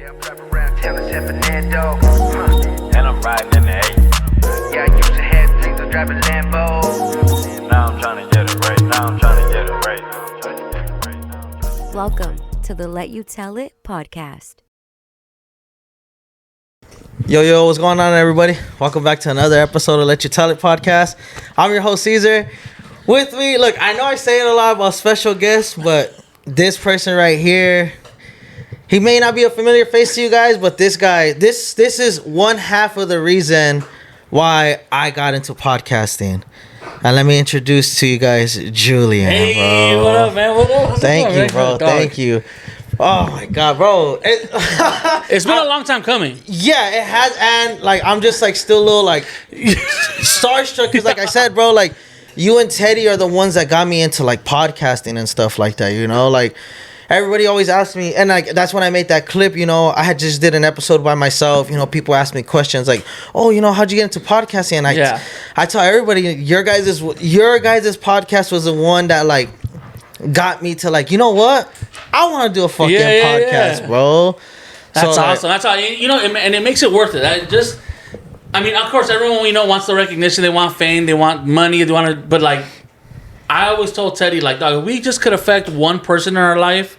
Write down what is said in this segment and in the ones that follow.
And I'm riding in the 8. Yeah, I used to have dreams of driving Lambo. Now I'm trying to get it right. Welcome to the Let You Tell It podcast. Yo, what's going on, everybody? Welcome back to another episode of Let You Tell It podcast. I'm your host, Caesar. With me, look, I know I say it a lot about special guests, but this person right here, he may not be a familiar face to you guys, but this guy, this is one half of the reason why I got into podcasting. And let me introduce to you guys Julian, hey, bro. What up, man? What up? Thank you, bro. Thank you. Oh my God, bro. It's been a long time coming. Yeah, it has, and like I'm just like still a little like starstruck because, like I said, bro, like you and Teddy are the ones that got me into like podcasting and stuff like that. You know, like everybody always asks me, and like that's when I made that clip. You know, I had just did an episode by myself. You know, people ask me questions like, "Oh, you know, how'd you get into podcasting?" And I tell everybody, your guys' podcast was the one that like got me to like, you know what? I want to do a fucking podcast, bro. That's so, awesome. That's all. You know, and it makes it worth it. I mean, of course, everyone we know wants the recognition. They want fame. They want money. They want to. But like, I always told Teddy, like, dog, if we just could affect one person in our life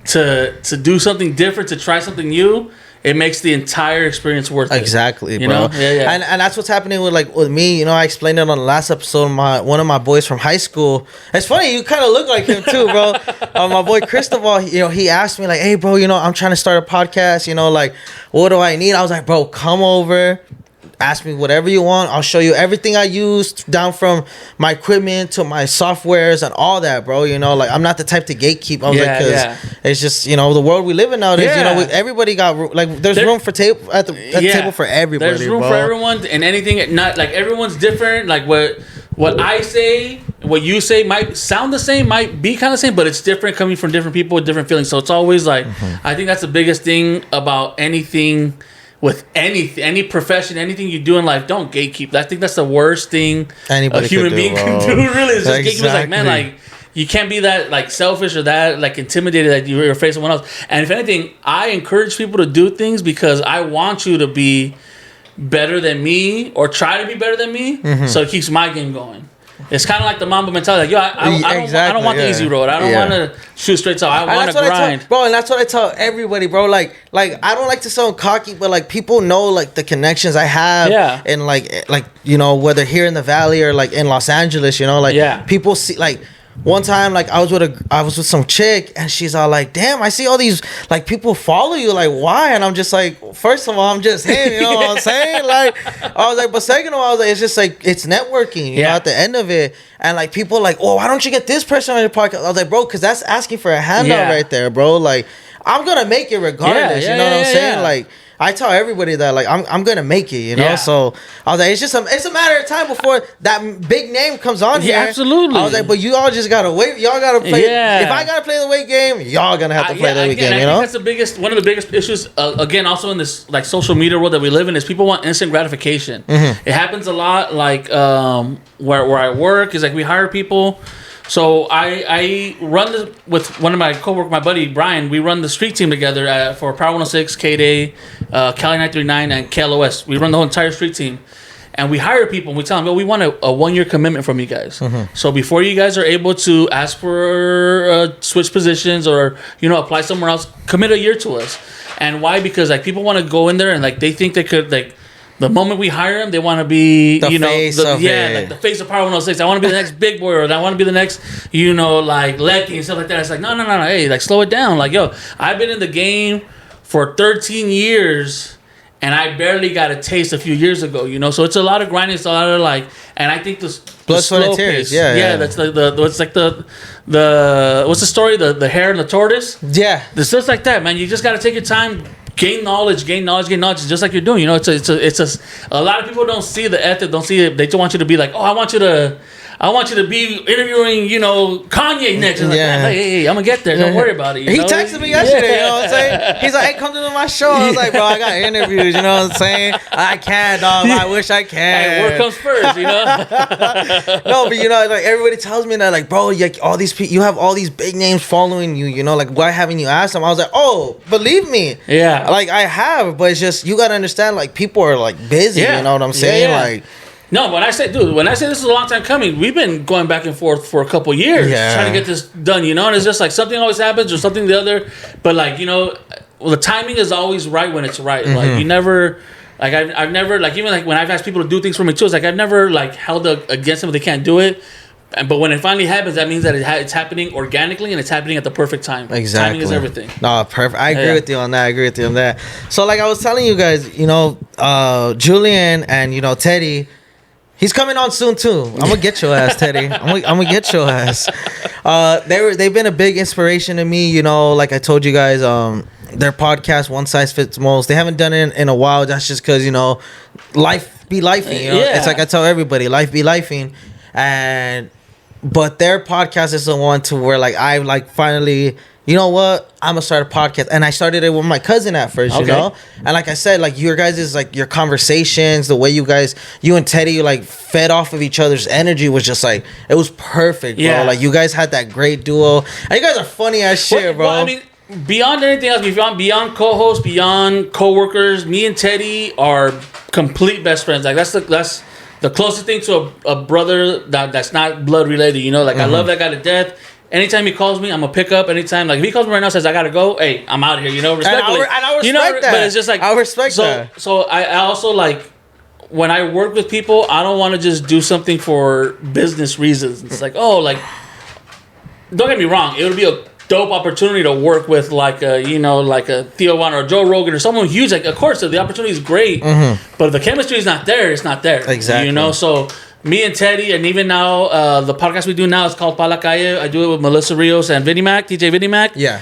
to do something different, to try something new, it makes the entire experience worth it. Exactly, you bro. know? Yeah. And that's what's happening with me. You know, I explained it on the last episode. One of my boys from high school. It's funny, you kind of look like him too, bro. My boy Cristobal, you know, he asked me like, "Hey, bro, you know, I'm trying to start a podcast. You know, like, what do I need?" I was like, "Bro, come over. Ask me whatever you want. I'll show you everything I use, down from my equipment to my softwares and all that, bro. You know, like I'm not the type to gatekeep. I was like, because it's just, you know, the world we live in nowadays. You know, everybody got like there's room for table at the table for everybody. There's room for everyone, and anything. Not like everyone's different. Like what I say, what you say might sound the same, might be kind of the same, but it's different coming from different people with different feelings. So it's always like, I think that's the biggest thing about anything. With any profession, anything you do in life, don't gatekeep. I think that's the worst thing a human being can do. Really, is just gatekeep. It's like, man, like you can't be that like selfish or that like intimidated that you're afraid of someone else. And if anything, I encourage people to do things because I want you to be better than me or try to be better than me. So it keeps my game going. It's kind of like the Mamba mentality. Like, yo, I don't want the easy road. I don't want to shoot straight up. I want to grind. Bro, and that's what I tell everybody, bro. Like I don't like to sound cocky, but like people know like the connections I have. Yeah. And like you know, whether here in the Valley or like in Los Angeles, you know, like people see like. One time, like I was with some chick, and she's all like, "Damn, I see all these like people follow you. Like, why?" And I'm just like, first of all, I'm just him. You know what I'm saying? Like, I was like, but second of all, I was like, it's just like it's networking. You know, at the end of it, and like people like, "Oh, why don't you get this person on your podcast?" I was like, bro, because that's asking for a handout right there, bro. Like, I'm gonna make it regardless. You know what I'm saying? Like. I tell everybody that like I'm gonna make it, you know. So I was like, it's a matter of time before that big name comes on here. Absolutely. I was like, but you all just gotta wait. Y'all gotta play. If I gotta play the weight game, y'all gonna have to play the weight game. You know, that's one of the biggest issues. Again, also in this like social media world that we live in, is people want instant gratification. It happens a lot. Like where I work is like we hire people. So I run with one of my coworkers, my buddy Brian. We run the street team together for Power 106, K-Day, Cali 939, and KLOS. We run the whole entire street team. And we hire people and we tell them, we want a 1-year commitment from you guys. So before you guys are able to ask for switch positions or, you know, apply somewhere else, commit a year to us. And why? Because like people want to go in there and like they think they could like... The moment we hire them, they want to be, like the face of Power 106. I want to be the next big boy, or I want to be the next, you know, like Lecky and stuff like that. It's like, no. Hey, like slow it down. Like, yo, I've been in the game for 13 years, and I barely got a taste a few years ago. You know, so it's a lot of grinding. It's a lot of like, and I think the blood, sweat, and tears. Yeah. That's what's like the what's the story? The hare and the tortoise. Yeah, it's just like that, man. You just got to take your time. Gain knowledge, just like you're doing. You know, it's a lot of people don't see the ethic, don't see it. They just want you to be like, oh, I want you to I want you to be interviewing, Kanye next. And hey, I'm gonna get there. Don't worry about it. He texted me yesterday. You know what I'm saying? He's like, hey, come to my show. I was like, bro, I got interviews. You know what I'm saying? I can't, dog. I wish I can. Hey, work comes first. No, but like everybody tells me that, like, bro, all these people, you have all these big names following you. Like, why haven't you asked them? I was like, oh, believe me. Yeah. Like, I have, but it's just, you gotta understand, like, people are like busy. You know what I'm saying? Like. No, when I say this is a long time coming, we've been going back and forth for a couple years trying to get this done, and it's just like something always happens or something the other. But like, the timing is always right when it's right. Mm-hmm. Like you never, like I've never, like even like when I've asked people to do things for me too, it's like I've never like held against them if they can't do it. But when it finally happens, that means that it's happening organically and it's happening at the perfect time. Exactly. Timing is everything. No, perfect. I agree with you on that. So like I was telling you guys, Julian and, Teddy, he's coming on soon too. I'm gonna get your ass, Teddy. I'm gonna get your ass. They've been a big inspiration to me. Like I told you guys, their podcast, One Size Fits Most. They haven't done it in a while. That's just because life be lifing. It's like I tell everybody, life be lifing, but their podcast is the one to where like I like finally. You know what? I'm gonna start a podcast, and I started it with my cousin at first. And like I said, like your guys' like your conversations, the way you and Teddy like fed off of each other's energy was just like it was perfect, bro. Like you guys had that great duo, and you guys are funny as shit, bro. Well, I mean, beyond anything else, beyond co-hosts, beyond co-workers, me and Teddy are complete best friends. Like that's the closest thing to a brother that's not blood related. Like I love that guy to death. Anytime he calls me, I'm gonna pick up. Anytime, like if he calls me right now, and says I gotta go. Hey, I'm out of here. Respectfully. And I respect that. But it's just like I respect that. So I also like when I work with people, I don't want to just do something for business reasons. It's like don't get me wrong. It would be a dope opportunity to work with like a Theo Von or Joe Rogan or someone huge. Like of course, the opportunity is great, but if the chemistry is not there, it's not there. Exactly. So. Me and Teddy, and even now, the podcast we do now is called Pa La Calle. I do it with Melissa Rios and Vinnie Mac, DJ Vinnie Mac. Yeah.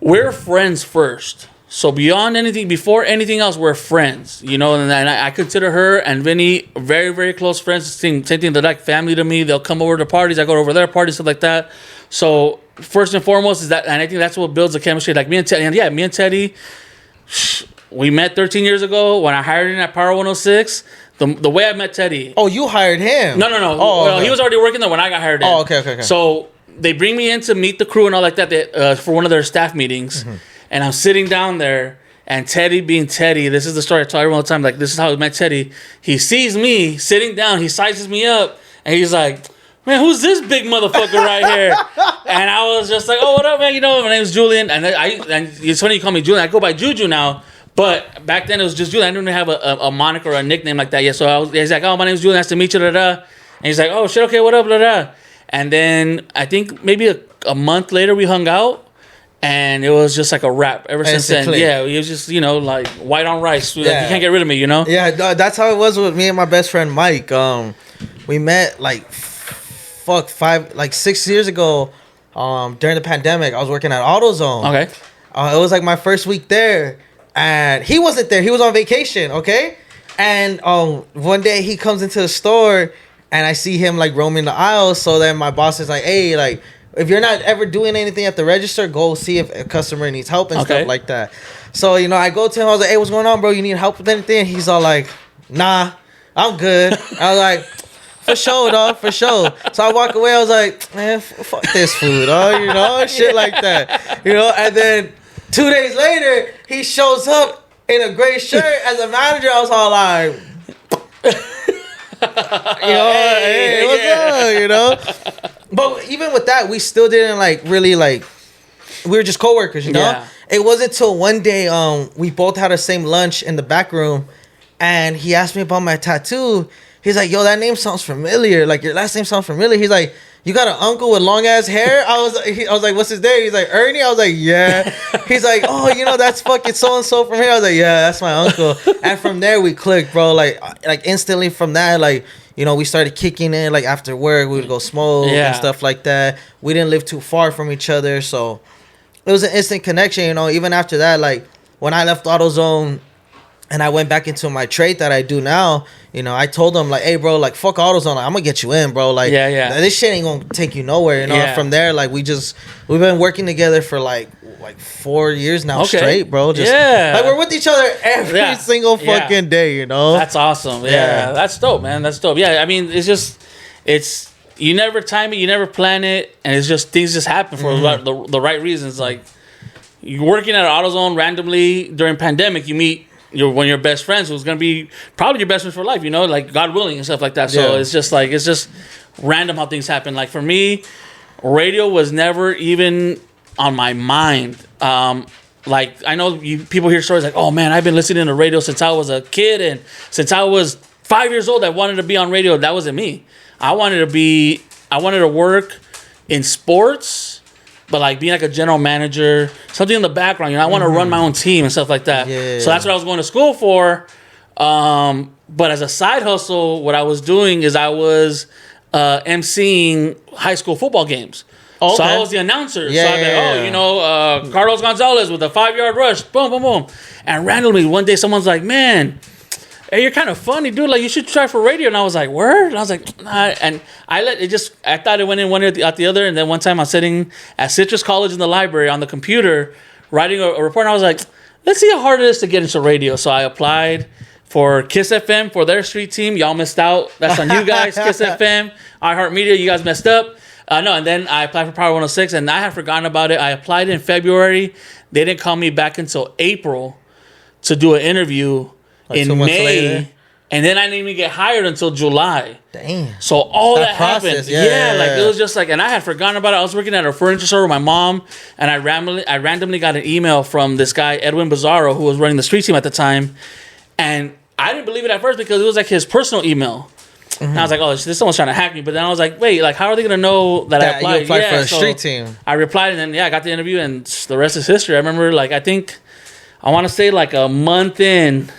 We're friends first. So before anything else, we're friends. And I consider her and Vinnie very, very close friends. Same thing, they're like family to me. They'll come over to parties. I go over their parties, stuff like that. So first and foremost is that, and I think that's what builds the chemistry. Like me and Teddy, me and Teddy, we met 13 years ago when I hired him at Power 106. The way I met Teddy. Oh, you hired him? No. Oh, okay. He was already working there when I got hired in. Oh, okay. So they bring me in to meet the crew and all like that for one of their staff meetings. Mm-hmm. And I'm sitting down there, and Teddy being Teddy, this is the story I tell everyone all the time. Like, this is how I met Teddy. He sees me sitting down. He sizes me up, and he's like, man, who's this big motherfucker right here? And I was just like, oh, what up, man? My name's Julian. And it's funny you call me Julian. I go by JuJu now. But back then it was just Julian. I didn't even have a moniker or a nickname like that yet. So he's like, oh, my name's Julian. Nice to meet you. Da, da. And he's like, oh, shit, okay, what up, da, da. And then I think maybe a month later we hung out. And it was just like a wrap ever since then. Yeah, it was just, like white on rice. Like, you can't get rid of me, Yeah, that's how it was with me and my best friend Mike. We met like 6 years ago during the pandemic. I was working at AutoZone. Okay. It was like my first week there. And he wasn't there. He was on vacation, okay? And one day he comes into the store and I see him like roaming the aisles. So then my boss is like, hey, like if you're not ever doing anything at the register, go see if a customer needs help and stuff like that. So, I go to him. I was like, hey, what's going on, bro? You need help with anything? And he's all like, nah, I'm good. I was like, for sure, dog, for sure. So I walk away. I was like, man, fuck this food, dog, shit like that. And then 2 days later, he shows up in a gray shirt as a manager. I was all like, hey, what's up, But even with that, we still didn't really we were just coworkers, Yeah. It wasn't until one day we both had the same lunch in the back room, and he asked me about my tattoo. He's like, yo, that name sounds familiar. Like, your last name sounds familiar. He's like, you got an uncle with long ass hair? I was like, what's his name? He's like, Ernie? I was like, yeah. He's like, oh, that's fucking so-and-so from here. I was like, yeah, that's my uncle. And from there, we clicked, bro. Like instantly from that, we started kicking in. Like, after work, we would go smoke and stuff like that. We didn't live too far from each other. So it was an instant connection, Even after that, like, when I left AutoZone, and I went back into my trade that I do now, you know, I told him like, hey, bro, like, fuck AutoZone. Like, I'm gonna get you in, bro. Like, this shit ain't gonna take you nowhere, you know. Yeah. From there, like, we've been working together for like 4 years now straight, bro. Just like we're with each other every single fucking day, you know. That's awesome. Yeah, that's dope, man. That's dope. Yeah, I mean, it's you never time it, you never plan it, and it's just things just happen for the right reasons. Like, you're working at an AutoZone randomly during pandemic, you meet one of your best friends who's gonna be probably your best friend for life, you know, like God willing and stuff like that. So it's just random how things happen. Like for me, radio was never even on my mind. Like I know people hear stories like, oh man, I've been listening to radio since I was a kid, and since I was 5 years old, I wanted to be on radio. That wasn't me. I wanted to work in sports. But like being like a general manager, something in the background, you know, I want to run my own team and stuff like that. Yeah. So that's what I was going to school for. But as a side hustle, what I was doing is I was emceeing high school football games. Okay. So I was the announcer. So I'd be like, you know, Carlos Gonzalez with a 5-yard rush, boom, boom, boom. And randomly one day someone's like, man, hey, you're kind of funny, dude. Like, you should try for radio. And I was like, word? And I was like, nah. And I thought it went in one ear out the other. And then one time I was sitting at Citrus College in the library on the computer writing a report. And I was like, let's see how hard it is to get into radio. So I applied for Kiss FM for their street team. Y'all missed out. That's on you guys. Kiss FM, iHeartMedia, you guys messed up. No, and then I applied for Power 106, and I had forgotten about it. I applied in February. They didn't call me back until April to do an interview. Like in May, later. And then I didn't even get hired until July. Damn. So all that process, happened. Like it was just like, and I had forgotten about it. I was working at a furniture store with my mom, and I randomly got an email from this guy, Edwin Bizarro, who was running the street team at the time. And I didn't believe it at first because it was like his personal email. And I was like, oh, this someone's trying to hack me. But then I was like, wait, like, how are they going to know that I applied? You applied for a street team. I replied, and then, I got the interview, and the rest is history. I remember, like, I want to say like a month in.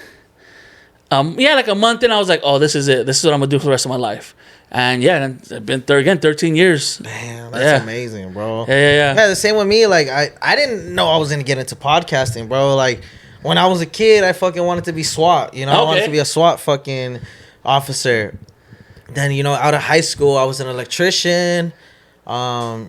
Like a month in, I was like, oh, this is it. This is what I'm going to do for the rest of my life. And I've been 13 years. Damn, that's amazing, bro. Yeah. Yeah, the same with me. Like, I didn't know I was going to get into podcasting, bro. Like, when I was a kid, I fucking wanted to be SWAT. You know, I wanted to be a SWAT fucking officer. Then, you know, out of high school, I was an electrician. I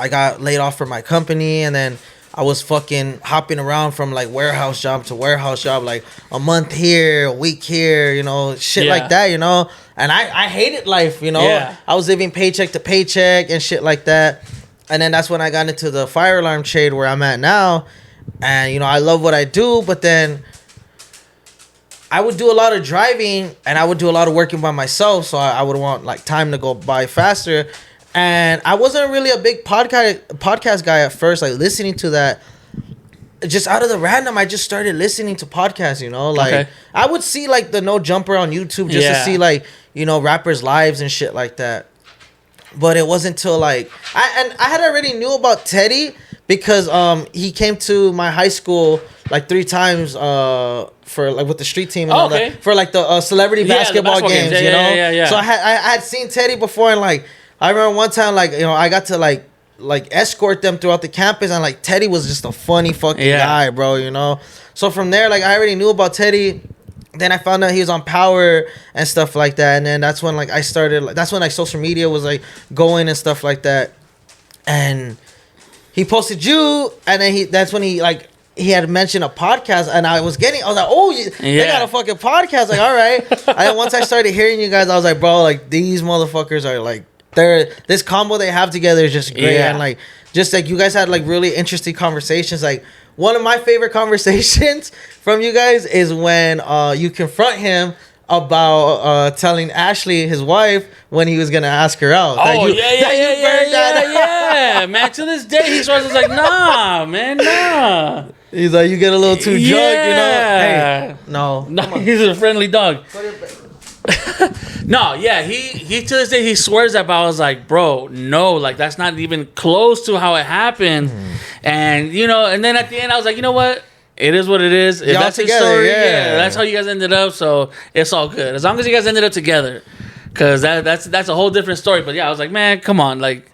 got laid off from my company, and then I was fucking hopping around from like warehouse job to warehouse job, like a month here, a week here, you know, shit like that, you know. And I hated life, you know. Yeah. I was living paycheck to paycheck and shit like that. And then that's when I got into the fire alarm trade where I'm at now. And, you know, I love what I do, but then I would do a lot of driving and I would do a lot of working by myself. So I would want like time to go by faster. And I wasn't really a big podcast guy at first, like listening to that. Just out of the random, I just started listening to podcasts, you know? Like, I would see, like, the No Jumper on YouTube just to see, like, you know, rappers' lives and shit like that. But it wasn't till, like... I had already knew about Teddy because he came to my high school, like, 3 times for, like, with the street team and all that. For, like, the celebrity basketball games, you know? Yeah. So I had seen Teddy before and, like... I remember one time, like, you know, I got to, like escort them throughout the campus, and, like, Teddy was just a funny fucking guy, bro, you know? So from there, like, I already knew about Teddy. Then I found out he was on Power and stuff like that, and then that's when, like, I started, like, that's when, like, social media was, like, going and stuff like that. And he posted JuJu, and then that's when he had mentioned a podcast, and I was like, oh, they got a fucking podcast, like, all right. And then once I started hearing you guys, I was like, bro, like, these motherfuckers are, like, this combo they have together is just great. And like just like you guys had like really interesting conversations. Like one of my favorite conversations from you guys is when you confront him about telling Ashley, his wife, when he was gonna ask her out. Oh yeah. Man, to this day he starts like, nah, man, nah. He's like, you get a little too drunk, you know. Hey, no, he's a friendly dog. No, yeah, he to this day he swears that, but I was like, bro, no, like that's not even close to how it happened. And you know, and then at the end I was like, you know what? It is what it is. If that's together, your story, that's how you guys ended up, so it's all good. As long as you guys ended up together. Cause that's a whole different story. But yeah, I was like, man, come on, like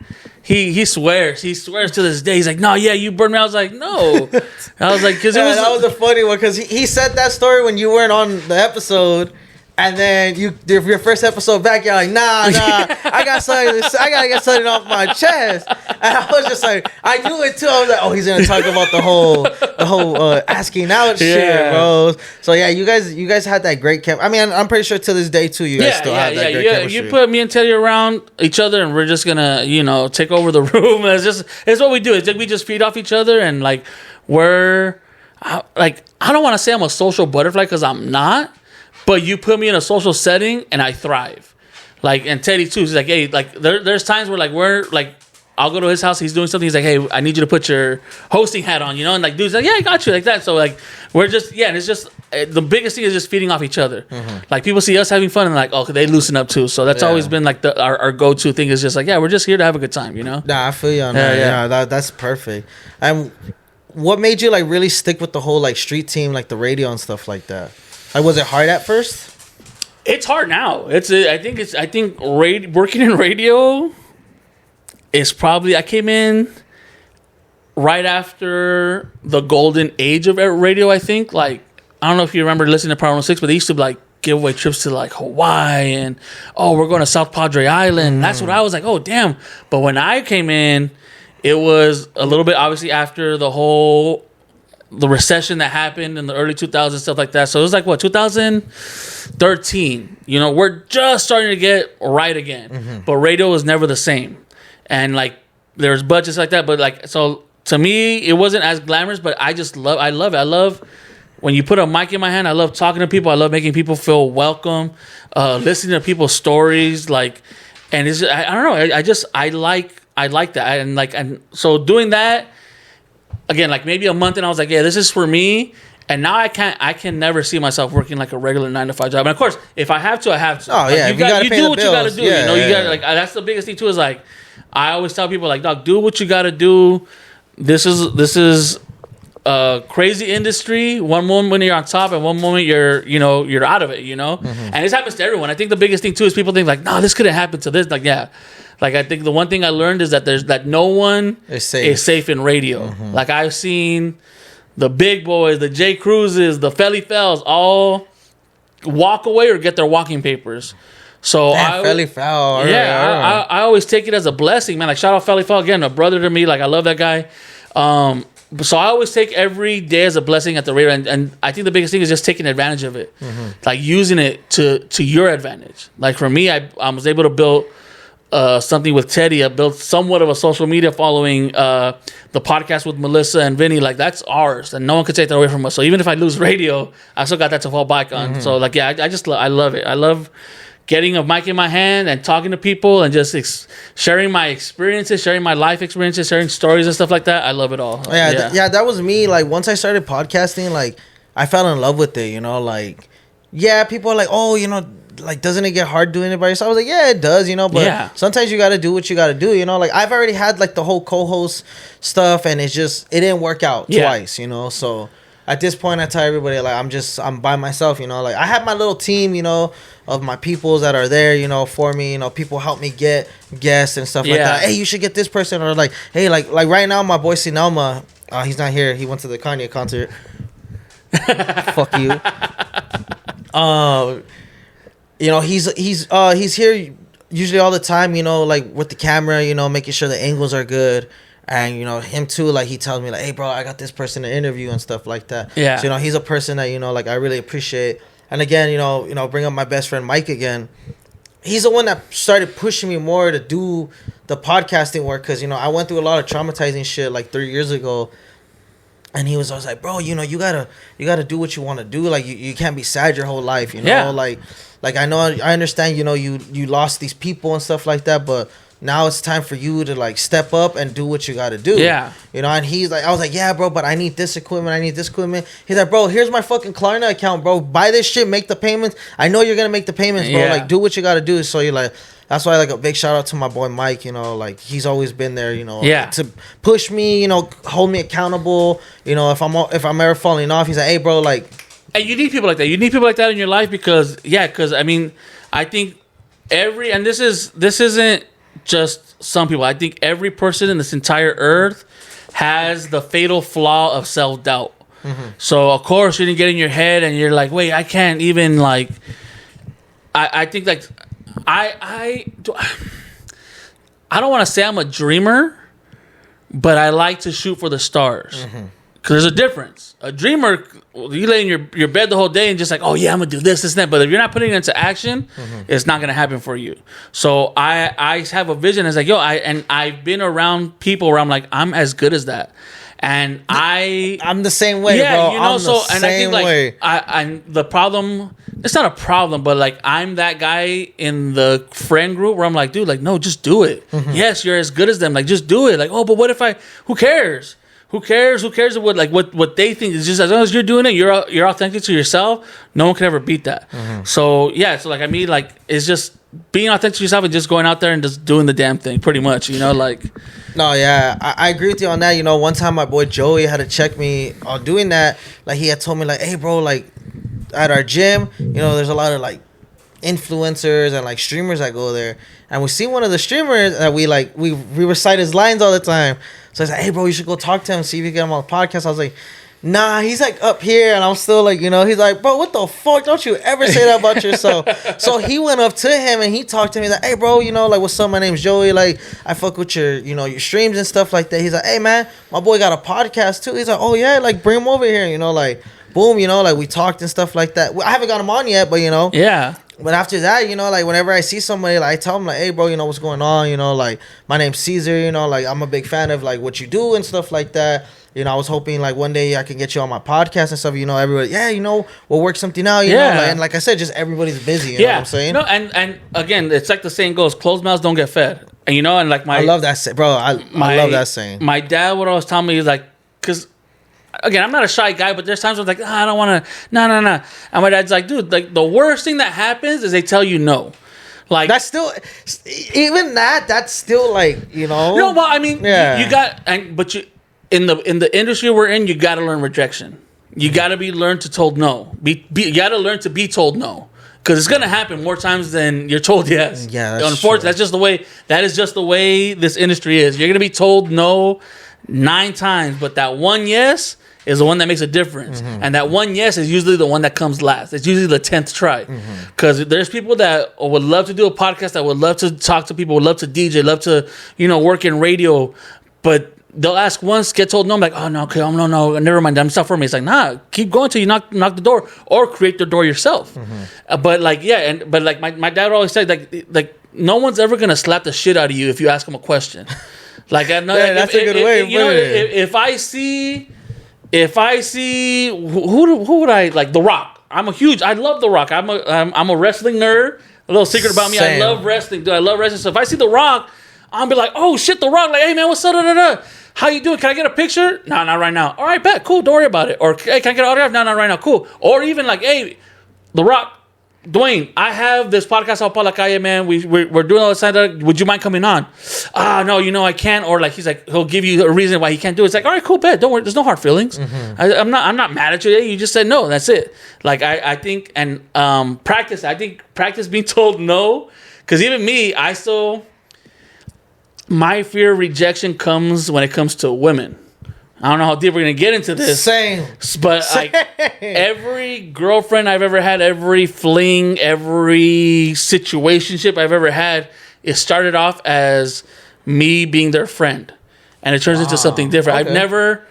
he swears to this day. He's like, no, yeah, you burned me. I was like, no. I was like, because that was a funny one because he said that story when you weren't on the episode. And then your first episode back, you're like, nah, I gotta get something off my chest. And I was just like, I knew it too. I was like, oh, he's gonna talk about the whole asking out shit, bro. So yeah, you guys had that great camp. I mean, I'm pretty sure to this day too, you guys still have that great chemistry. You put me and Teddy around each other, and we're just gonna, take over the room. It's what we do. It's like we just feed off each other, and like I don't want to say I'm a social butterfly because I'm not. But you put me in a social setting and I thrive. Like, and Teddy too. He's like, hey, like there's times where like I'll go to his house. He's doing something. He's like, hey, I need you to put your hosting hat on, And like, dude's like, yeah, I got you, like that. So like, we're just, and it's just the biggest thing is just feeding off each other. Mm-hmm. Like people see us having fun and like, oh, they loosen up too. So that's always been like our go-to thing is just like, yeah, we're just here to have a good time, Nah, I feel you on that. Yeah, that's perfect. And what made you like really stick with the whole like street team, like the radio and stuff like that? Like, was it hard at first? It's hard now. I think working in radio is probably, I came in right after the golden age of radio, I think. Like, I don't know if you remember listening to Power 106, but they used to like give away trips to like Hawaii and, we're going to South Padre Island. Mm. That's what I was like, oh, damn. But when I came in, it was a little bit obviously after the recession that happened in the early 2000s, stuff like that. So it was like, 2013. We're just starting to get right again. Mm-hmm. But radio was never the same. And, like, there's budgets like that. But, like, so to me, it wasn't as glamorous, but I love it. I love when you put a mic in my hand. I love talking to people. I love making people feel welcome, listening to people's stories. Like, and it's just, I don't know. I like that. And so doing that, again, like maybe a month, and I was like, yeah, this is for me. And now I can never see myself working like a regular 9-to-5 job. And of course, if I have to, I have to. Oh, like, yeah, you do what you got to do. Yeah, you got to, like, that's the biggest thing too. Is like, I always tell people like, dog, do what you got to do. This is a crazy industry. One moment you're on top, and one moment you're out of it. Mm-hmm. And this happens to everyone. I think the biggest thing too is people think like, no, this couldn't happen to this. Like, yeah. Like, I think the one thing I learned is that no one is safe in radio. Mm-hmm. Like, I've seen the big boys, the J. Cruzes, the Felly Fells, all walk away or get their walking papers. So Felly Fell. I always take it as a blessing, man. Like, shout out Felly Fell again, a brother to me. Like, I love that guy. So I always take every day as a blessing at the radio, and I think the biggest thing is just taking advantage of it, like using it to your advantage. Like for me, I was able to build something with Teddy. I built somewhat of a social media following. The podcast with Melissa and Vinny, like that's ours, and no one could take that away from us. So even if I lose radio, I still got that to fall back on. So like, yeah, I love it. I love getting a mic in my hand and talking to people and just sharing my experiences, sharing my life experiences, sharing stories and stuff like that. I love it all. Yeah, that was me. Like once I started podcasting, like I fell in love with it. Like people are like, oh, like, doesn't it get hard doing it by yourself? I was like, yeah, it does, but sometimes you got to do what you got to do, like, I've already had, like, the whole co-host stuff, and it didn't work out twice, so at this point, I tell everybody, like, I'm by myself, like, I have my little team, of my peoples that are there, for me, people help me get guests and stuff like that. Hey, you should get this person, or like, hey, like right now, my boy Sinelma, he's not here, he went to the Kanye concert. Fuck you. He's here usually all the time, like with the camera, making sure the angles are good. And, him too, like he tells me like, hey bro, I got this person to interview and stuff like that. Yeah. So, he's a person that, like I really appreciate. And again, bring up my best friend Mike again. He's the one that started pushing me more to do the podcasting work. Cause, I went through a lot of traumatizing shit like 3 years ago. And he was always like, bro, you gotta do what you want to do. Like you can't be sad your whole life, Like I know, I understand, you lost these people and stuff like that, but now it's time for you to like step up and do what you got to do. Yeah. And he's like, I was like, yeah, bro, but I need this equipment. He's like, bro, here's my fucking Klarna account, bro. Buy this shit, make the payments. I know you're going to make the payments, bro. Like, do what you got to do. So you're like, that's why, like, a big shout out to my boy Mike, like, he's always been there, to push me, hold me accountable. If I'm ever falling off, he's like, hey, bro, like. And you need people like that. You need people like that in your life because I mean, I think and this isn't just some people. I think every person in this entire earth has the fatal flaw of self-doubt. So of course you're gonna get in your head and you're like, wait, I can't even like. I think like I don't want to say I'm a dreamer, but I like to shoot for the stars. Because there's a difference. A dreamer, you lay in your bed the whole day and just like, oh yeah, I'm gonna do this and that. But if you're not putting it into action, it's not gonna happen for you. So I have a vision. It's like, yo, I've been around people where I'm like, I'm as good as that. And I'm the same way, bro. You know, I'm so the and I think like way. I'm the problem. It's not a problem, but like I'm that guy in the friend group where I'm like, dude, like no, just do it. Yes, you're as good as them. Like just do it. Like, oh, but what if I? Who cares? Who cares? Who cares what they think? Is just as long as you're doing it, you're authentic to yourself. No one can ever beat that. So yeah, so like I mean, like it's just being authentic to yourself and just going out there and just doing the damn thing, pretty much. You know, like. No, yeah, I agree with you on that. You know, one time my boy Joey had to check me on doing that. Like he had told me like, hey, bro, like at our gym, you know, there's a lot of like influencers and like streamers that go there, and we see one of the streamers that we recite his lines all the time. So I was like, hey bro, you should go talk to him, see if you get him on the podcast. I was like, nah, he's like up here, and I'm still like, you know, he's like, bro, what the fuck, don't you ever say that about yourself. So he went up to him and he talked to me like, hey bro, you know, like what's up, my name's Joey, like I fuck with your, you know, your streams and stuff like that. He's like, hey man, my boy got a podcast too. He's like, oh yeah, like bring him over here, you know, like boom, you know, like we talked and stuff like that. I haven't got him on yet, but you know, yeah. But after that, you know, like whenever I see somebody, like I tell them like, hey bro, you know what's going on, you know, like my name's Caesar, you know, like I'm a big fan of like what you do and stuff like that. You know, I was hoping like one day I can get you on my podcast and stuff. You know, everybody, yeah, you know, we'll work something out. You know, like, and like I said, just everybody's busy. You know what I'm saying? No, and again, it's like the saying goes: closed mouths don't get fed. And you know, and like I love that, bro. I love that saying. My dad would always tell me like, because. Again, I'm not a shy guy, but there's times where I'm like, I don't want to, no. And my dad's like, dude, like the worst thing that happens is they tell you no. Like that's still, even that's still like, you know. No, well, I mean, you got, but you in the industry we're in, you got to learn rejection. You got to be learned to told no. You got to learn to be told no. Because it's gonna happen more times than you're told yes. Yeah, that's unfortunately, true. that's just the way. That is just the way this industry is. You're gonna be told no 9 times, but that one yes is the one that makes a difference. And that one yes is usually the one that comes last. It's usually the 10th try. Because there's people that would love to do a podcast, that would love to talk to people, would love to DJ, love to, you know, work in radio, but they'll ask once, get told no. I'm like, oh no, okay, no, never mind. That's not for me. It's like, nah, keep going till you knock the door, or create the door yourself. But like, yeah, but like my dad always said, like no one's ever gonna slap the shit out of you if you ask them a question. Like I know, that's a good way. You know, if I see who would I like? The Rock. I love The Rock. I'm a wrestling nerd. A little secret about me. Same. I love wrestling, dude. I love wrestling. So if I see The Rock, I'll be like, oh shit, The Rock. Like, hey man, what's up? How you doing? Can I get a picture? No, not right now. All right, bet. Cool. Don't worry about it. Or hey, can I get an autograph? No, not right now. Cool. Or even like, hey, The Rock, Dwayne, I have this podcast on La Calle, man. We're doing all this stuff. Would you mind coming on? No, you know I can't. Or like he's like, he'll give you a reason why he can't do it. It's like, all right, cool, bet. Don't worry. There's no hard feelings. I'm not mad at you. You just said no. That's it. Like I think and practice. I think practice being told no. Because even me, my fear of rejection comes when it comes to women. I don't know how deep we're going to get into this. Same. But like every girlfriend I've ever had, every fling, every situationship I've ever had, it started off as me being their friend. And it turns into something different. Okay. I've never...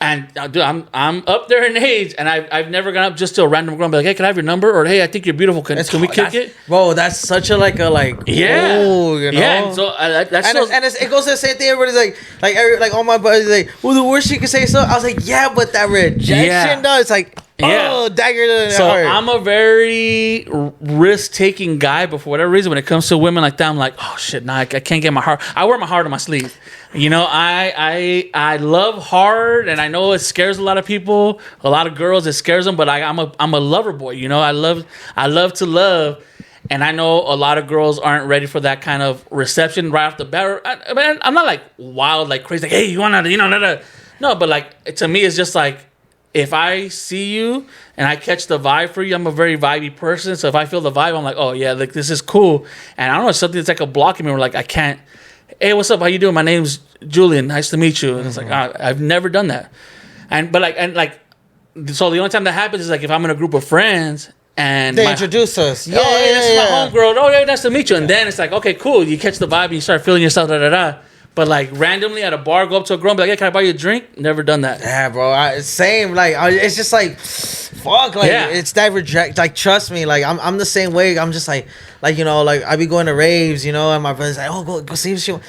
And dude, I'm up there in age, and I've never gone up just to a random girl and be like, hey, can I have your number? Or hey, I think you're beautiful. Can we kick it? Bro, that's such a you know? Yeah. And so it goes to the same thing. Everybody's like all my buddies like, well, the worst you can say so. I was like, yeah, but that rejection though, it's like, oh, dagger to the heart. I'm a very risk-taking guy, but for whatever reason, when it comes to women like that, I'm like, oh shit, nah, I can't get my heart. I wear my heart on my sleeve. You know, I love hard, and I know it scares a lot of people, a lot of girls. It scares them, but I'm a lover boy. You know, I love to love, and I know a lot of girls aren't ready for that kind of reception right off the bat. I'm not like wild, like crazy, like hey, you wanna, no, but like to me, it's just like if I see you and I catch the vibe for you, I'm a very vibey person. So if I feel the vibe, I'm like, oh yeah, like this is cool. And I don't know, something that's like a blocking me. Where like I can't. Hey, what's up? How you doing? My name's Julian. Nice to meet you. And it's like I've never done that. So the only time that happens is like if I'm in a group of friends and they introduce us. Yeah, this is my homegirl. Oh yeah, nice to meet you. And then it's like, okay, cool. You catch the vibe and you start feeling yourself. Da da da. But like randomly at a bar, go up to a girl and be like, "Hey, can I buy you a drink?" Never done that. Yeah, bro. Same. Like it's just like, fuck. Like it's that reject. Like trust me. Like I'm the same way. I'm just like you know, like I be going to raves, you know, and my brother's like, "Oh, go see if she." I'm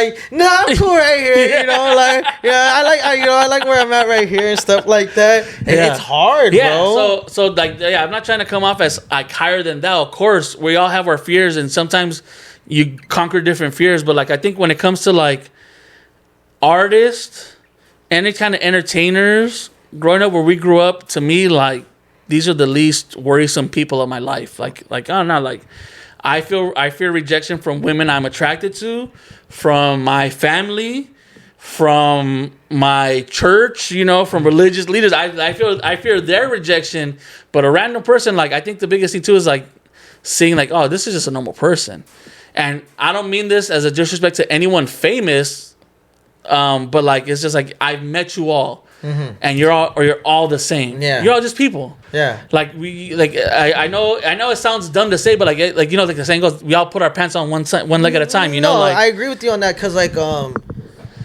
like, "No, I'm cool right here." You know, like I like where I'm at right here and stuff like that. And it's hard, bro. So like I'm not trying to come off as like higher than thou. Of course, we all have our fears, and sometimes you conquer different fears, but like I think when it comes to like artists, any kind of entertainers, growing up where we grew up, to me, like these are the least worrisome people of my life. Like I don't know, like I fear rejection from women I'm attracted to, from my family, from my church, you know, from religious leaders. I fear their rejection, but a random person, like I think the biggest thing too is like seeing like, oh, this is just a normal person. And I don't mean this as a disrespect to anyone famous, but like it's just like I've met you all, and you're all the same. Yeah, you're all just people. Yeah, like I know it sounds dumb to say, but like you know, like the saying goes, we all put our pants on one leg at a time. You know, like I agree with you on that because like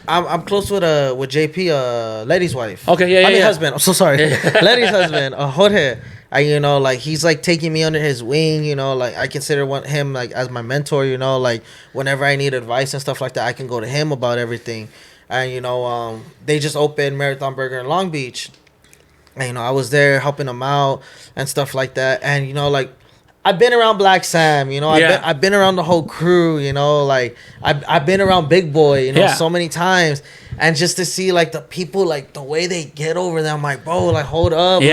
I'm close with JP, Letty's wife. Okay, I mean husband. I'm so sorry, Letty's husband. Jorge. You know, like he's like taking me under his wing, you know, like I consider him like as my mentor, you know, like whenever I need advice and stuff like that, I can go to him about everything. And, you know, they just opened Marathon Burger in Long Beach. And, you know, I was there helping them out and stuff like that. And, you know, like I've been around Black Sam, you know, I've been around the whole crew, you know, like I've been around Big Boy, you know, so many times. And just to see like the people, like the way they get over them, I'm like, bro, like hold up, you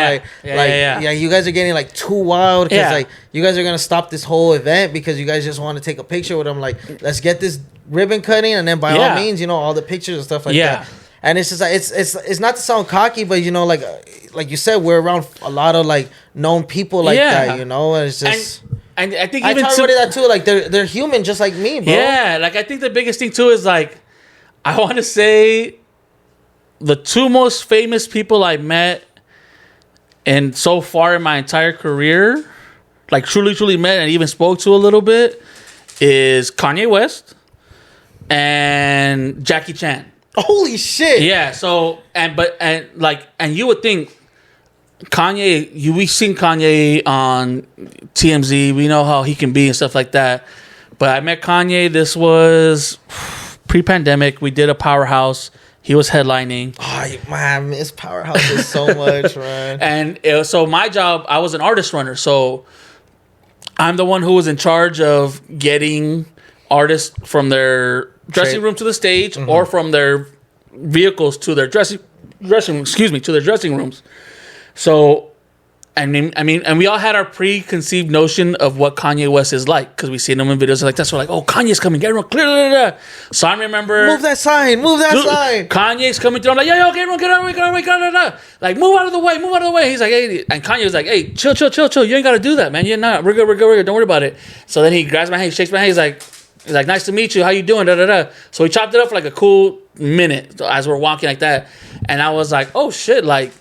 guys are getting like too wild because like you guys are gonna stop this whole event because you guys just want to take a picture with them. Like, let's get this ribbon cutting, and then by all means, you know, all the pictures and stuff like that. And it's just like it's not to sound cocky, but you know, like you said, we're around a lot of like known people like that, you know, and it's just. And I think I even tell everybody that too, like they're human just like me, bro. Yeah, like I think the biggest thing too is like, I want to say the two most famous people I met and so far in my entire career, like truly met and even spoke to a little bit, is Kanye West and Jackie Chan. Holy shit. Yeah, so and you would think Kanye, we've seen Kanye on TMZ, we know how he can be and stuff like that. But I met Kanye, this was pre-pandemic. We did a Powerhouse. He was headlining. Oh, man, I miss Powerhouses so much, man. And so my job, I was an artist runner. So I'm the one who was in charge of getting artists from their dressing room to the stage or from their vehicles to their dressing rooms. So I mean, and we all had our preconceived notion of what Kanye West is like because we seen him in videos like that. So we're like, oh, Kanye's coming, everyone clear. So I remember, move that sign. Kanye's coming through. I'm like, yo, get out. Like, move out of the way. He's like, hey, and Kanye was like, hey, chill. You ain't got to do that, man. You're not. We're good. Don't worry about it. So then he grabs my hand, shakes my hand. He's like, nice to meet you. How you doing? So we chopped it up for like a cool minute as we're walking like that, and I was like, oh shit, like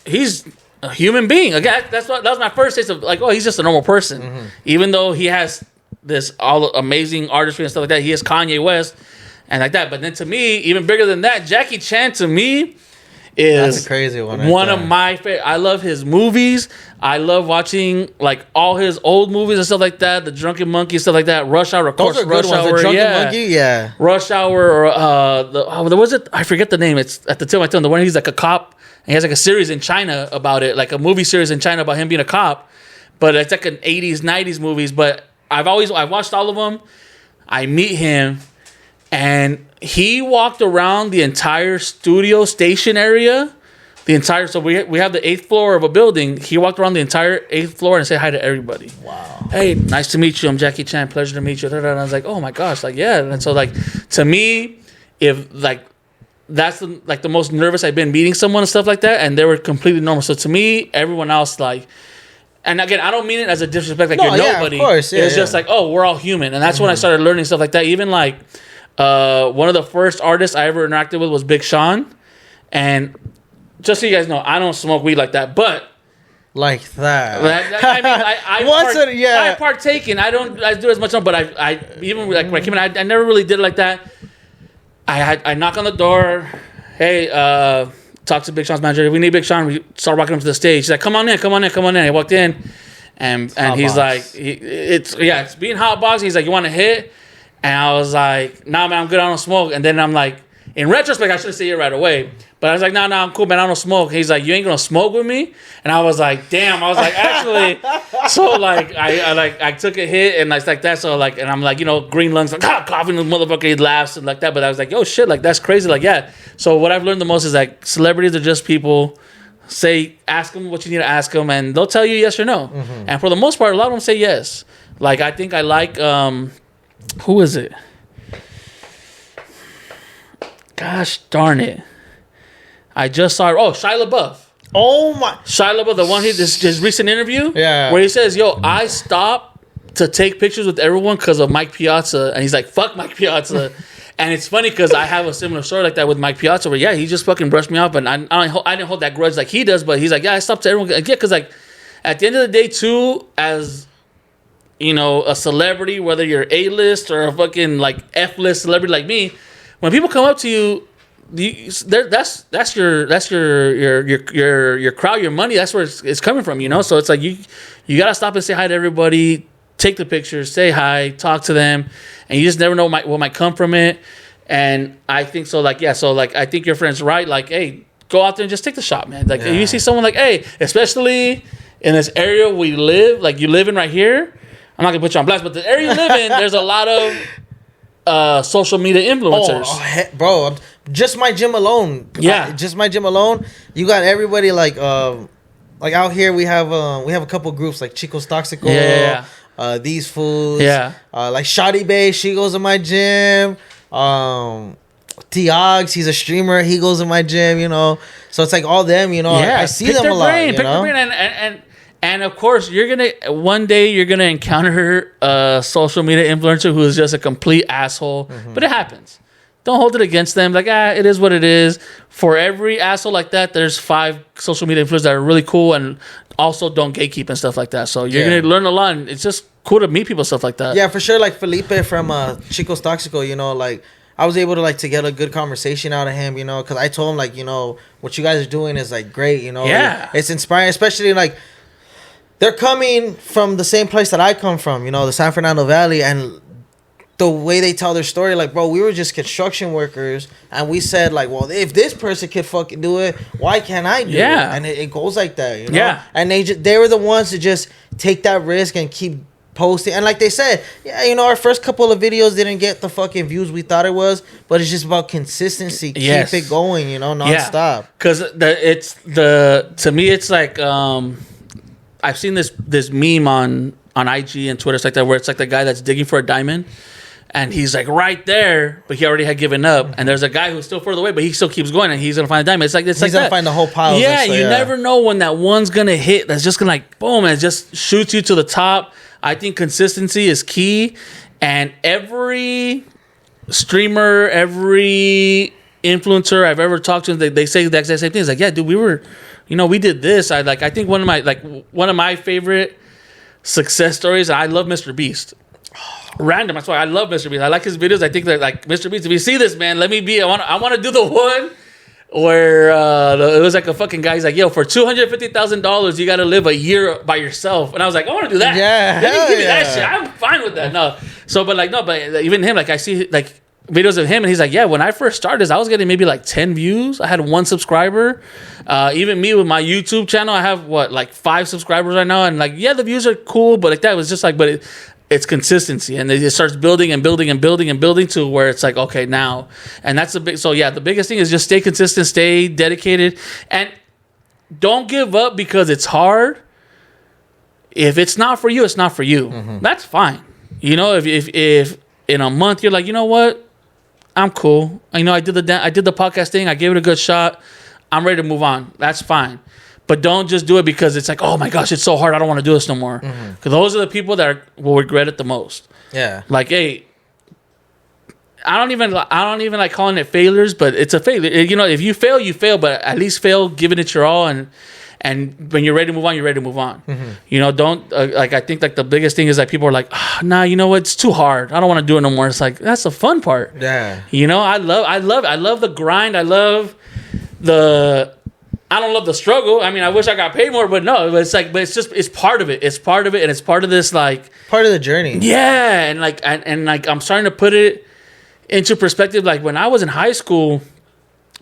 he's a human being. Again, that was my first taste of like, oh, he's just a normal person. Even though he has this all amazing artistry and stuff like that, he is Kanye West and like that. But then to me, even bigger than that, Jackie Chan to me is that's a crazy one. One of my favorite. I love his movies. I love watching like all his old movies and stuff like that. The Drunken Monkey stuff like that. Rush Hour, of course. Those are good ones. The Drunken Monkey, yeah. Rush Hour, or was it? I forget the name. It's at the tip of my tongue. The one he's like a cop. And he has like a series in China about it, like a movie series in China about him being a cop. But it's like an 80s, 90s movies. But I've watched all of them. I meet him, and he walked around the entire studio station area. So we have the 8th floor of a building. He walked around the entire 8th floor and said hi to everybody. Wow. Hey, nice to meet you. I'm Jackie Chan. Pleasure to meet you. And I was like, oh my gosh, like, yeah. And so like, to me, if like, that's the most nervous I've been meeting someone and stuff like that, and they were completely normal. So to me, everyone else like, and again, I don't mean it as a disrespect, like you're nobody. Of course, it's just like, oh, we're all human, and that's when I started learning stuff like that. Even like one of the first artists I ever interacted with was Big Sean, and just so you guys know, I don't smoke weed like that, but. Like that. I mean, I partake in. I do as much, but I even like when I came in, I never really did it like that. I knock on the door. Hey, talk to Big Sean's manager. If we need Big Sean, we start walking up to the stage. He's like, come on in. I walked in, and he's like, it's being hot box. He's like, you want to hit? And I was like, nah, man, I'm good. I don't smoke. And then I'm like, in retrospect, I should have said it right away. But I was like, no, I'm cool, man. I don't smoke. He's like, you ain't gonna smoke with me? And I was like, damn. I was like, actually. So like, I took a hit and it's like that. So like, and I'm like, green lungs, like coughing, the motherfucker. He laughs and like that. But I was like, yo, shit, like that's crazy. Like, yeah. So what I've learned the most is like, celebrities are just people. Ask them what you need to ask them, and they'll tell you yes or no. Mm-hmm. And for the most part, a lot of them say yes. Like I think I like, who is it? Gosh darn it. I just saw Shia LaBeouf. Oh my. Shia LaBeouf, the one his recent interview. Yeah. Where he says, yo, I stopped to take pictures with everyone because of Mike Piazza. And he's like, fuck Mike Piazza. And it's funny because I have a similar story like that with Mike Piazza where, he just fucking brushed me off. And I didn't hold that grudge like he does. But he's like, I stopped to everyone. Yeah, because like at the end of the day, too, as, a celebrity, whether you're A-list or a fucking like F-list celebrity like me, when people come up to you, that's your crowd, your money. That's where it's coming from, So it's like you gotta stop and say hi to everybody, take the pictures, say hi, talk to them, and you just never know what might come from it. And I think so. Like I think your friend's right. Like, hey, go out there and just take the shot, man. Like if you see someone like, hey, especially in this area we live, like you live in right here. I'm not gonna put you on blast, but the area you live in, there's a lot of social media influencers. Bro, just my gym alone. Yeah, just my gym alone. You got everybody like out here. We have a couple groups like Chico's Toxico. Yeah. These fools. Yeah. Like Shotty Bay, she goes to my gym. T-Ogs, he's a streamer. He goes to my gym. So it's like all them. Yeah, I see them a lot. Pick their brain, and of course, one day you're gonna encounter a social media influencer who is just a complete asshole. Mm-hmm. But it happens. Don't hold it against them. Like, it is what it is. For every asshole like that, there's 5 social media influencers that are really cool and also don't gatekeep and stuff like that. So you're gonna learn a lot, and it's just cool to meet people, stuff like that. Yeah, for sure. Like Felipe from Chico's Toxico, like I was able to get a good conversation out of him, because I told him like, what you guys are doing is like great, Yeah. It's inspiring, especially like. They're coming from the same place that I come from, the San Fernando Valley, and the way they tell their story, like, bro, we were just construction workers, and we said, like, well, if this person could fucking do it, why can't I do it? And it goes like that, Yeah. And they were the ones to just take that risk and keep posting. And like they said, our first couple of videos didn't get the fucking views we thought it was, but it's just about consistency. Yes. Keep it going, nonstop. Because to me, it's like, I've seen this meme on IG and Twitter, it's like that, where it's like the guy that's digging for a diamond, and he's like right there, but he already had given up. Mm-hmm. And there's a guy who's still further away, but he still keeps going, and he's gonna find a diamond. It's like he's gonna find the whole pile. Yeah, you never know when that one's gonna hit. That's just gonna like boom, and it just shoots you to the top. I think consistency is key, and every streamer, every influencer I've ever talked to, they say the exact same thing. It's like, yeah, dude, we did this. I think one of my favorite success stories. I love Mr. Beast. Random. That's why I love Mr. Beast. I like his videos. I think that like Mr. Beast. If you see this, man, let me be. I want to do the one where it was like a fucking guy. He's like, yo, for $250,000, you got to live a year by yourself. And I was like, I want to do that. Yeah, give me that shit. I'm fine with that. No. So, but even him, like I see like videos of him, and he's like, yeah, when I first started, I was getting maybe like 10 views. I had 1 subscriber. Even me with my YouTube channel, I have 5 subscribers right now, and like, yeah, the views are cool, but like that was just like, but it's consistency, and it starts building and building and building and building to where it's like, okay, now, and that's the biggest thing is just stay consistent, stay dedicated, and don't give up because it's hard. If it's not for you, it's not for you. Mm-hmm. That's fine. If in a month you're like, you know what, I'm cool. I did the podcast thing. I gave it a good shot. I'm ready to move on. That's fine. But don't just do it because it's like, oh my gosh, it's so hard. I don't want to do this no more. Because those are the people that will regret it the most. Yeah. Like, hey, I don't even like calling it failures, but it's a failure. If you fail, you fail. But at least fail, giving it your all, and when you're ready to move on, you're ready to move on. Don't I think like the biggest thing is like people are like, nah, you know what? It's too hard. I don't want to do it no more. It's like that's the fun part. Yeah. I love the grind. I don't love the struggle. I mean, I wish I got paid more, but no. But it's part of it. It's part of it, and it's part of this like part of the journey. Yeah, and I'm starting to put it into perspective. Like when I was in high school,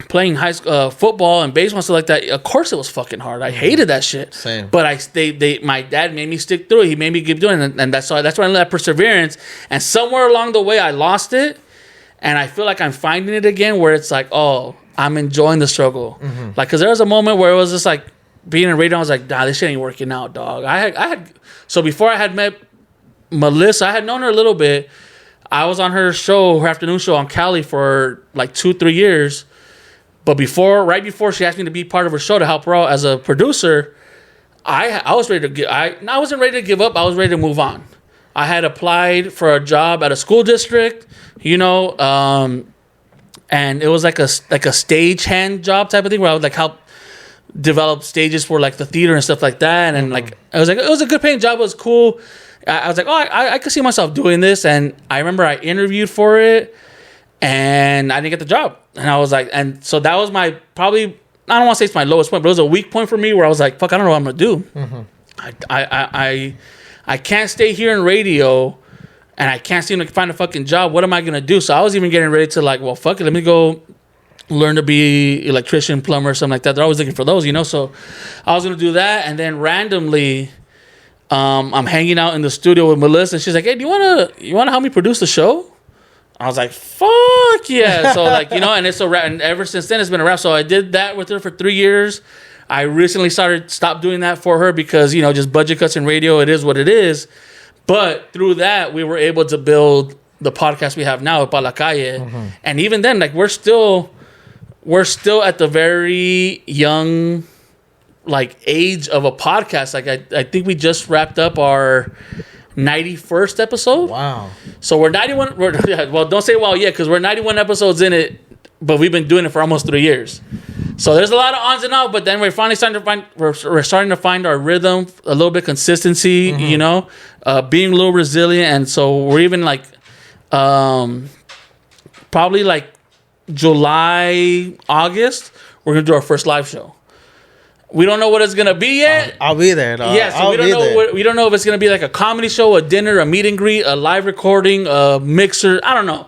playing high school football and baseball and stuff like that. Of course, it was fucking hard. I hated that shit. Same. But my dad made me stick through it. He made me keep doing it, and that's why I learned that perseverance. And somewhere along the way, I lost it, and I feel like I'm finding it again. Where it's like, oh, I'm enjoying the struggle. Like, cause there was a moment where it was just like being in radio. I was like, nah, this shit ain't working out, dog. So before I had met Melissa, I had known her a little bit. I was on her show, her afternoon show on Cali for like 2-3 years. But right before she asked me to be part of her show to help her out as a producer, I was ready to I wasn't ready to give up. I was ready to move on. I had applied for a job at a school district, and it was like a stagehand job type of thing where I would like help develop stages for like the theater and stuff like that. And like it was a good paying job. It was cool. I was like, oh, I could see myself doing this. And I remember I interviewed for it, and I didn't get the job. And I was like, and so that was my probably, I don't want to say it's my lowest point, but it was a weak point for me where I was like, fuck, I don't know what I'm gonna do. I can't stay here in radio. And I can't seem to find a fucking job. What am I going to do? So I was even getting ready to like, well, fuck it. Let me go learn to be electrician, plumber, something like that. They're always looking for those, So I was going to do that. And then randomly, I'm hanging out in the studio with Melissa. And she's like, hey, do you want to help me produce the show? I was like, fuck yeah. So like, and it's a wrap. And ever since then, it's been a wrap. So I did that with her for 3 years. I recently stopped doing that for her because, just budget cuts in radio. It is what it is. But through that, we were able to build the podcast we have now, Pa La Calle. And even then, like we're still at the very young, like age of a podcast. Like I think we just wrapped up our 91st episode. Wow! So we're 91. Well, don't say wow yet, because we're 91 episodes in it, but we've been doing it for almost 3 years. So there's a lot of ons and outs, but then we're finally starting to find our rhythm, a little bit consistency, being a little resilient, and so we're even like, probably like July, August, we're gonna do our first live show. We don't know what it's gonna be yet. I'll be there. Dog. Yeah, so we don't know if it's gonna be like a comedy show, a dinner, a meet and greet, a live recording, a mixer. I don't know.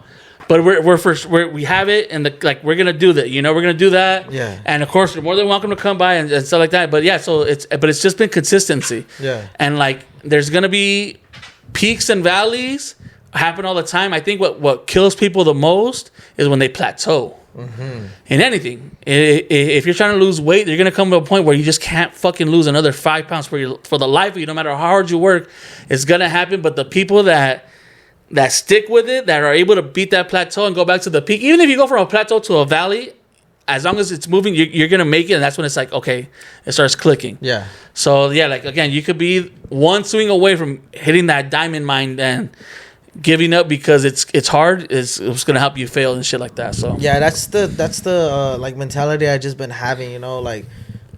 But we have it, and we're gonna do that. We're gonna do that. Yeah. And of course, you're more than welcome to come by and stuff like that. But yeah, so it's just been consistency. Yeah. And like, there's gonna be peaks and valleys happen all the time. I think what kills people the most is when they plateau. In anything, if you're trying to lose weight, you're gonna come to a point where you just can't fucking lose another 5 pounds for the life of you. No matter how hard you work, it's gonna happen. But the people that stick with it, that are able to beat that plateau and go back to the peak. Even if you go from a plateau to a valley, as long as it's moving, you're going to make it. And that's when it's like, okay, it starts clicking. Yeah. So, yeah, like, again, you could be one swing away from hitting that diamond mine and giving up because it's hard. It's going to help you fail and shit like that. So, yeah, that's the like mentality I just been having, like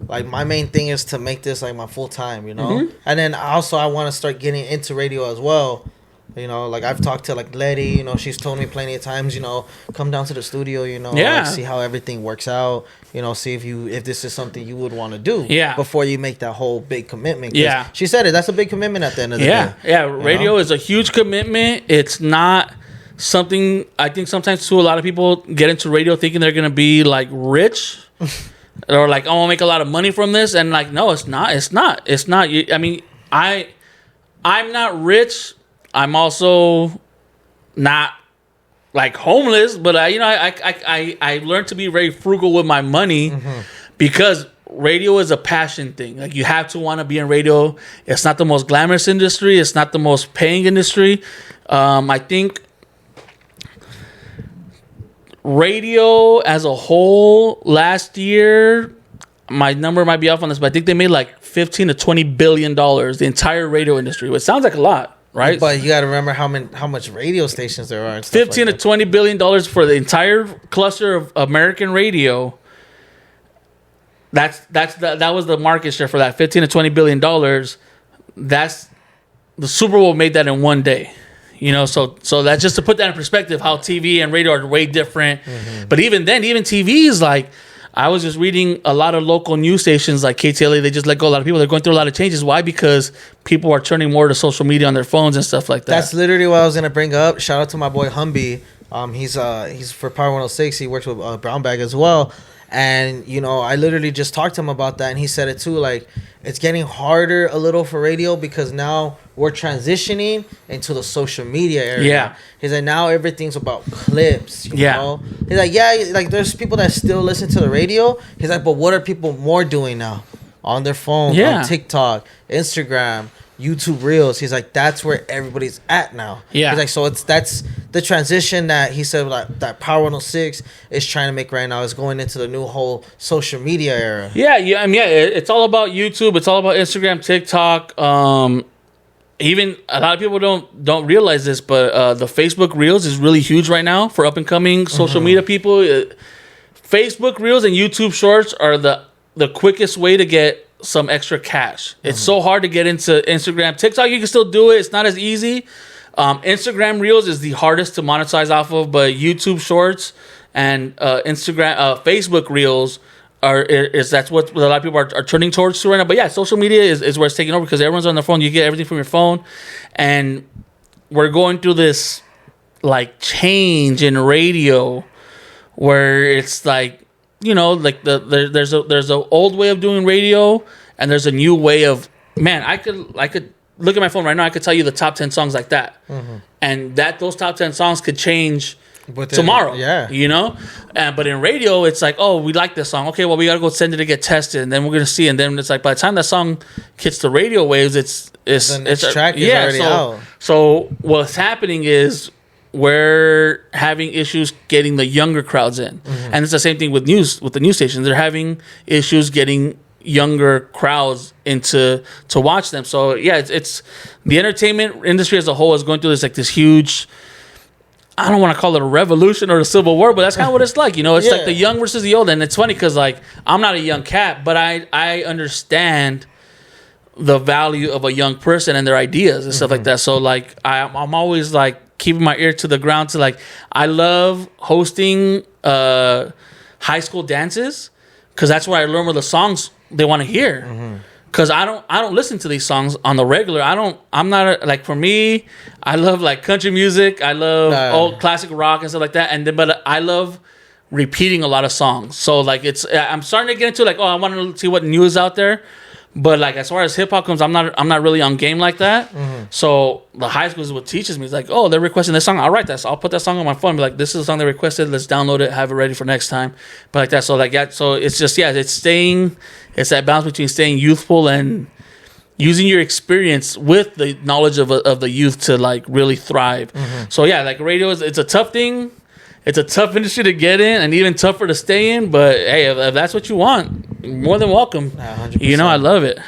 my main thing is to make this like my full time, And then also I want to start getting into radio as well. Like I've talked to like Letty, she's told me plenty of times, come down to the studio, like, see how everything works out, see if this is something you would want to do before you make that whole big commitment. Yeah. She said it. That's a big commitment at the end of the day. Yeah. Radio is a huge commitment. It's not something, I think sometimes too, a lot of people get into radio thinking they're going to be like rich or like, oh, I'll make a lot of money from this. And like, no, it's not. I mean, I'm not rich. I'm also not like homeless, but I learned to be very frugal with my money because radio is a passion thing. Like you have to want to be in radio. It's not the most glamorous industry. It's not the most paying industry. I think radio as a whole last year, my number might be off on this, but I think they made like 15 to 20 billion dollars, the entire radio industry, which sounds like a lot, right? But you got to remember how much radio stations there are. And stuff 15 to 20 billion dollars for the entire cluster of American radio. That was the market share for that, 15 to 20 billion dollars. That's the Super Bowl made that in one day. You know, so that's just to put that in perspective, how TV and radio are way different. Mm-hmm. But even then, even TV is like, I was just reading a lot of local news stations like KTLA. They just let go a lot of people. They're going through a lot of changes. Why? Because people are turning more to social media on their phones and stuff like that. That's literally what I was going to bring up. Shout out to my boy Humby. He's for Power 106. He works with Brown Bag as well. And, you know, I literally just talked to him about that. And he said it too. Like, it's getting harder a little for radio because now we're transitioning into the social media area. Yeah. He's like, now everything's about clips, you know? He's like, yeah, like there's people that still listen to the radio. He's like, but what are people more doing now? On their phone, on TikTok, Instagram, YouTube Reels. He's like, that's where everybody's at now. Yeah. He's like, so that's the transition that he said that Power 106 is trying to make right now is going into the new whole social media era. Yeah. I mean, it's all about YouTube. It's all about Instagram, TikTok. Even a lot of people don't realize this, but the Facebook Reels is really huge right now for up and coming social media people. Facebook Reels and YouTube Shorts are the quickest way to get some extra cash. It's so hard to get into Instagram. TikTok, you can still do it. It's not as easy. Instagram Reels is the hardest to monetize off of, but YouTube Shorts and Facebook Reels that's what a lot of people are turning towards right now. But yeah, social media is where it's taking over because everyone's on their phone. You get everything from your phone, and we're going through this like change in radio where it's like, you know, like there's a old way of doing radio and there's a new way of, man, I could look at my phone right now. I could tell you the top 10 songs like that, and those top 10 songs could change tomorrow. Yeah, you know. But in radio, it's like, oh, we like this song. Okay, well, we gotta go send it to get tested, and then we're gonna see. And then it's like, by the time that song hits the radio waves, it's track is already out. So what's happening is we're having issues getting the younger crowds in, and it's the same thing with the news stations. They're having issues getting younger crowds into to watch them. So yeah, it's the entertainment industry as a whole is going through this huge, I don't want to call it a revolution or a civil war, but that's kind of what it's like. You know, it's like the young versus the old. And it's funny because, like, I'm not a young cat, but I understand the value of a young person and their ideas and stuff like that. So, like, I'm always, like, keeping my ear to the ground to, like, I love hosting high school dances because that's where I learn what the songs they want to hear. Because I don't listen to these songs on the regular. I'm not like, for me, I love like country music. I love old classic rock and stuff like that. But I love repeating a lot of songs. So like I'm starting to get into like, oh, I want to see what new is out there. But like as far as hip hop comes, I'm not really on game like that. So the high school is what teaches me. It's like, oh, they're requesting this song. I'll write that. So I'll put that song on my phone. Be like, this is the song they requested. Let's download it. Have it ready for next time. But like that. So like yeah. So it's just it's that balance between staying youthful and using your experience with the knowledge of the youth to like really thrive. So yeah, like radio it's a tough thing. It's a tough industry to get in and even tougher to stay in. But hey, if that's what you want, more than welcome. 100%. You know, I love it.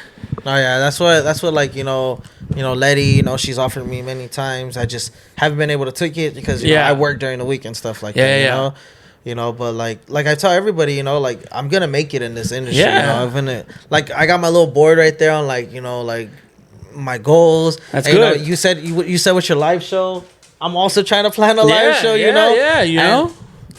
Oh yeah, that's what like, you know, Letty, you know, she's offered me many times. I just haven't been able to take it because you know, I work during the week and stuff like that. You know, but like I tell everybody, you know, like I'm gonna make it in this industry. You know, I'm gonna, like, I got my little board right there on like, you know, like my goals. That's and, good. You know, you said with your live show, I'm also trying to plan a live show. You know, you know.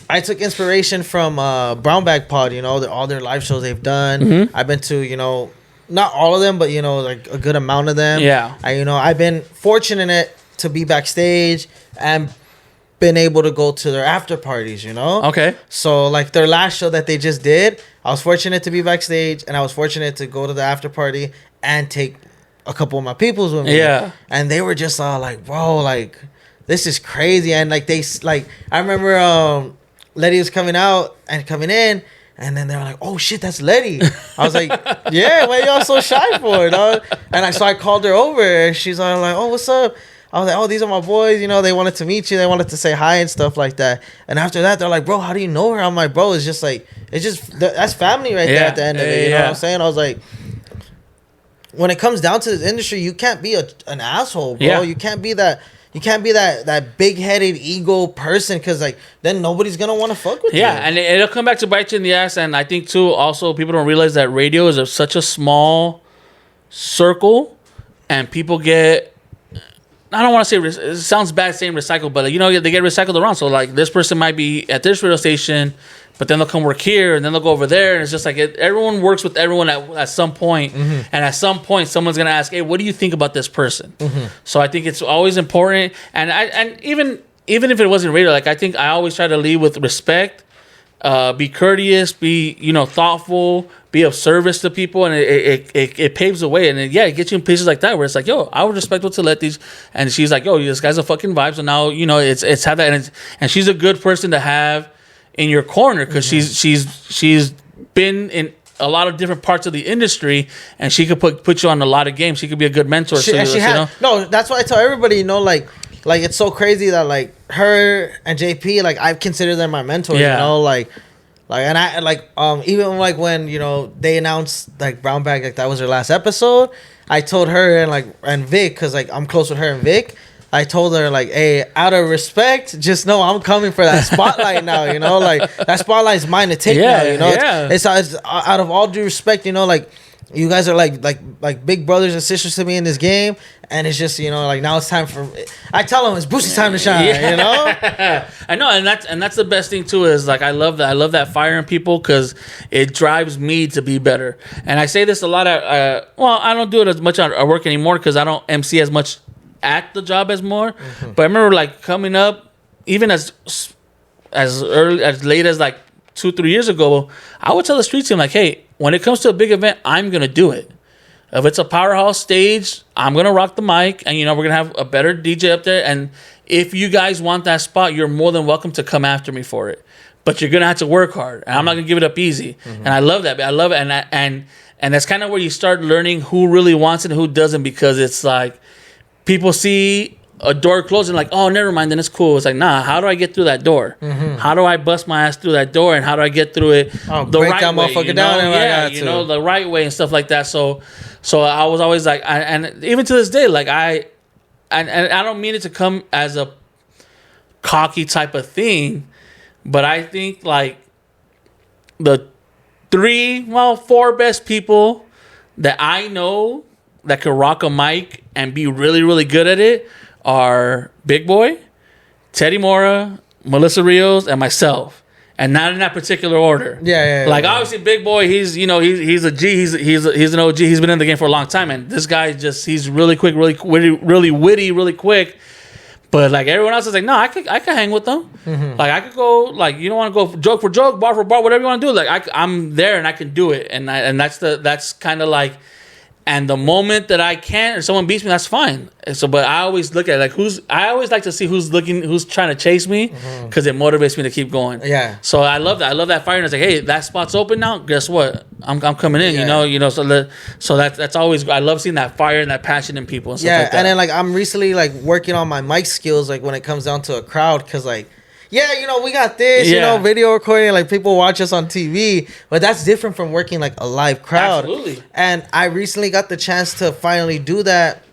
I took inspiration from Brown Bag Pod. You know, all their live shows they've done. I've been to, you know, not all of them, but you know, like a good amount of them. Yeah. I've been fortunate to be backstage and been able to go to their after parties, you know? Okay. So, like, their last show that they just did, I was fortunate to be backstage, and I was fortunate to go to the after party and take a couple of my peoples with me. Yeah. And they were just all like, bro, like, this is crazy. And, like, I remember Letty was coming out and coming in, and then they were like, oh, shit, that's Letty. I was like, yeah, why y'all so shy for, dog? And so I called her over, and she's all like, oh, what's up? I was like, oh, these are my boys. You know, they wanted to meet you. They wanted to say hi and stuff like that. And after that, they're like, bro, how do you know her? I'm like, bro, it's just like, that's family right there at the end of it. You know what I'm saying? I was like, when it comes down to this industry, you can't be an asshole, bro. You can't be that. You can't be that big-headed ego person, because like then nobody's gonna want to fuck with you. Yeah, and it'll come back to bite you in the ass. And I think too, also people don't realize that radio is such a small circle, and people get. I don't want to say it sounds bad saying recycled, but you know they get recycled around. So like this person might be at this radio station, but then they'll come work here, and then they'll go over there, and it's just like everyone works with everyone at some point, and at some point someone's gonna ask, "Hey, what do you think about this person?" So I think it's always important, and even if it wasn't radio, like I think I always try to lead with respect, be courteous, be thoughtful, be of service to people, and it paves the way, and it gets you in places like that where it's like, yo, I would respect what to let these, and she's like, yo, this guy's a fucking vibe, so now it's have that, and she's a good person to have in your corner, because she's been in a lot of different parts of the industry, and she could put you on a lot of games. She could be a good mentor. No, that's why I tell everybody, like it's so crazy that like her and JP, like I consider them my mentors. And I even like when they announced like Brown Bag, like that was her last episode, I told her and Vic, because like I'm close with her and Vic, I told her like, hey, out of respect, just know I'm coming for that spotlight now. Like that spotlight's mine to take now. It's out of all due respect. Like you guys are like big brothers and sisters to me in this game, and it's just like now it's time for. I tell them it's Boosie's time to shine. I know, and that's the best thing too. Is like I love that fire in people, because it drives me to be better. And I say this a lot at I don't do it as much at work anymore, because I don't MC as much at the job as more. But I remember like coming up, even as early as late as like 2-3 years ago, I would tell the street team like, hey, when it comes to a big event, I'm gonna do it. If it's a powerhouse stage, I'm gonna rock the mic, and we're gonna have a better DJ up there, and if you guys want that spot, you're more than welcome to come after me for it, but you're gonna have to work hard, and I'm not gonna give it up easy. And I love that. I love it, and that's kind of where you start learning who really wants it and who doesn't, because it's like people see a door closing, like, oh, never mind, then it's cool. It's like, nah, how do I get through that door? How do I bust my ass through that door, and how do I get through it the right way? Break that motherfucker down. The right way and stuff like that. So I was always like, and even to this day, like I don't mean it to come as a cocky type of thing, but I think like the 4 best people that I know that could rock a mic and be really, really good at it are Big Boy, Teddy Mora, Melissa Rios, and myself, and not in that particular order. Obviously, Big Boy, he's a G, he's an OG. He's been in the game for a long time, and this guy he's really quick, really witty, really quick. But like everyone else is like, no, I could hang with them. Like I could go, like you don't want to go joke for joke, bar for bar, whatever you want to do. Like I'm there and I can do it, and that's kind of like. And the moment that I can't, or someone beats me, that's fine. So, but I always look at I always like to see who's trying to chase me, because it motivates me to keep going. Yeah. So I love that. I love that fire. And it's like, hey, that spot's open now. Guess what? I'm coming in. So that's always. I love seeing that fire and that passion in people. And stuff like that. And then like I'm recently like working on my mic skills, like when it comes down to a crowd, because like. Yeah, we got this, video recording, like people watch us on TV, but that's different from working like a live crowd. Absolutely. And I recently got the chance to finally do that.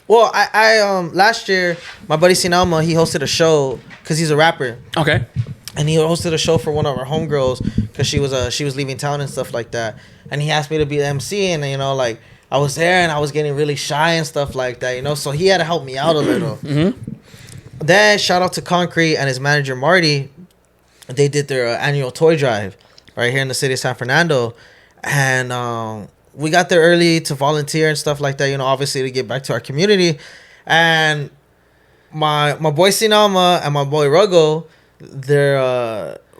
Well, I last year, my buddy Sinalma, he hosted a show, because he's a rapper. Okay. And he hosted a show for one of our homegirls, because she was leaving town and stuff like that. And he asked me to be the MC, and like I was there and I was getting really shy and stuff like that, so he had to help me out a little. Then shout out to Concrete and his manager Marty. They did their annual toy drive right here in the city of San Fernando, and we got there early to volunteer and stuff like that. Obviously to get back to our community. And my boy Sinama and my boy Ruggo,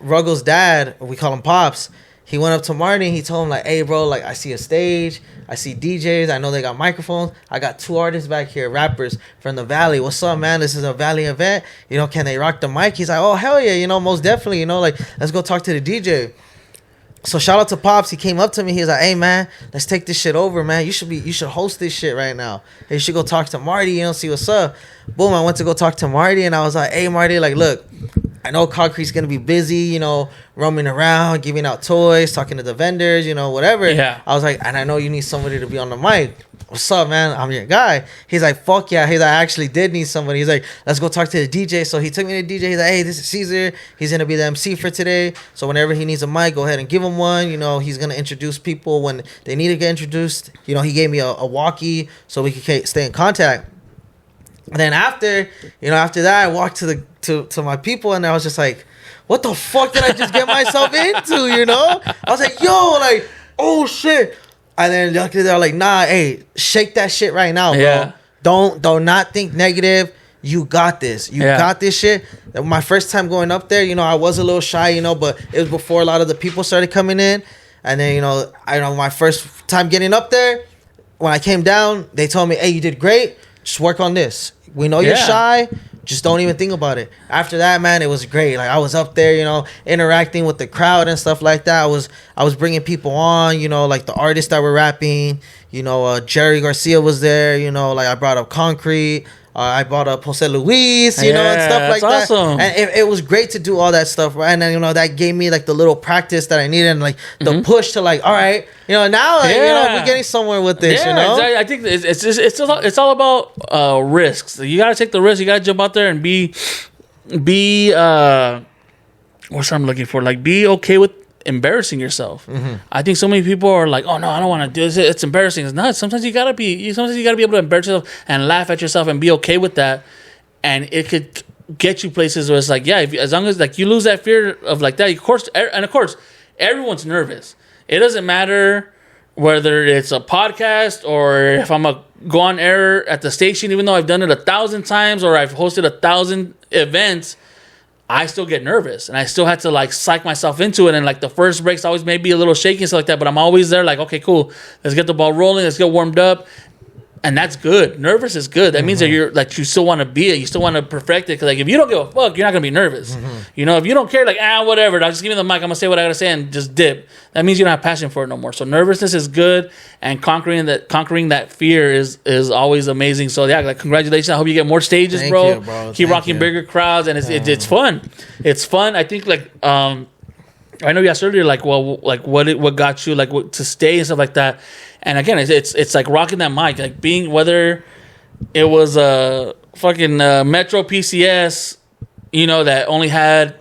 Ruggo's dad, we call him Pops. He went up to Marty and he told him like, hey bro, like I see a stage, I see DJs, I know they got microphones. I got 2 artists back here, rappers from the Valley. What's up, man? This is a Valley event. Can they rock the mic? He's like, oh hell yeah, most definitely, like let's go talk to the DJ. So shout out to Pops. He came up to me. He was like, "Hey man, let's take this shit over, man. You should host this shit right now. Hey, you should go talk to Marty. You know, see what's up." Boom. I went to go talk to Marty, and I was like, "Hey Marty, like, look, I know Concrete's gonna be busy. You know, roaming around, giving out toys, talking to the vendors. You know, whatever." Yeah. I was like, "And I know you need somebody to be on the mic. What's up, man? I'm your guy." He's like, "Fuck yeah." He's like, "I actually did need somebody." He's like, "Let's go talk to the DJ." So he took me to the DJ. He's like, "Hey, this is Caesar. He's going to be the MC for today. So whenever he needs a mic, go ahead and give him one. You know, he's going to introduce people when they need to get introduced." You know, he gave me a walkie so we could stay in contact. And then after that, I walked to my people, and I was just like, what the fuck did I just get myself into, you know? I was like, yo, like, oh shit. And then luckily they're like, nah, hey, shake that shit right now, bro. Yeah. Don't not think negative. You got this. You got this shit. My first time going up there, you know, I was a little shy, you know, but it was before a lot of the people started coming in. And then, you know, my first time getting up there, when I came down, they told me, hey, you did great. Just work on this. We know you're shy. Just don't even think about it. After that, man, it was great. Like, I was up there, you know, interacting with the crowd and stuff like that. I was bringing people on, you know, like the artists that were rapping. You know, Jerry Garcia was there. You know, like I brought up Concrete. I brought up Jose Luis, you know, and stuff like that. Awesome. And it was great to do all that stuff, right? And then, you know, that gave me like the little practice that I needed, and like the push to like, all right, you know, now like, you know, we're getting somewhere with this, you know. Exactly. I think it's all about risks. You got to take the risk. You got to jump out there and be what's I'm looking for? Like, be okay with embarrassing yourself. I think so many people are like, oh no, I don't want to do this, it's embarrassing. It's not. Sometimes you gotta be able to embarrass yourself and laugh at yourself and be okay with that, and it could get you places where it's like, yeah, as long as like you lose that fear of like that, of course everyone's nervous. It doesn't matter whether it's a podcast or if I'm a go on air at the station, even though I've done it 1,000 times or I've hosted 1,000 events, I still get nervous, and I still had to like psych myself into it. And like the first breaks always may be a little shaky and stuff like that, but I'm always there like, okay, cool, let's get the ball rolling, let's get warmed up. And that's good. Nervous is good. That means that you're like, you still want to be it. You still want to perfect it. Cause like, if you don't give a fuck, you're not going to be nervous. You know, if you don't care, like, whatever, I'll just give me the mic. I'm going to say what I got to say and just dip. That means you don't have passion for it no more. So nervousness is good. And conquering that fear is always amazing. So yeah, like, congratulations. I hope you get more stages, bro. Keep rocking bigger crowds. And it's fun. It's fun. I think like, I know you asked earlier, like, well, like what got you like to stay and stuff like that. And again, it's like rocking that mic, like being, whether it was a fucking Metro PCS, you know, that only had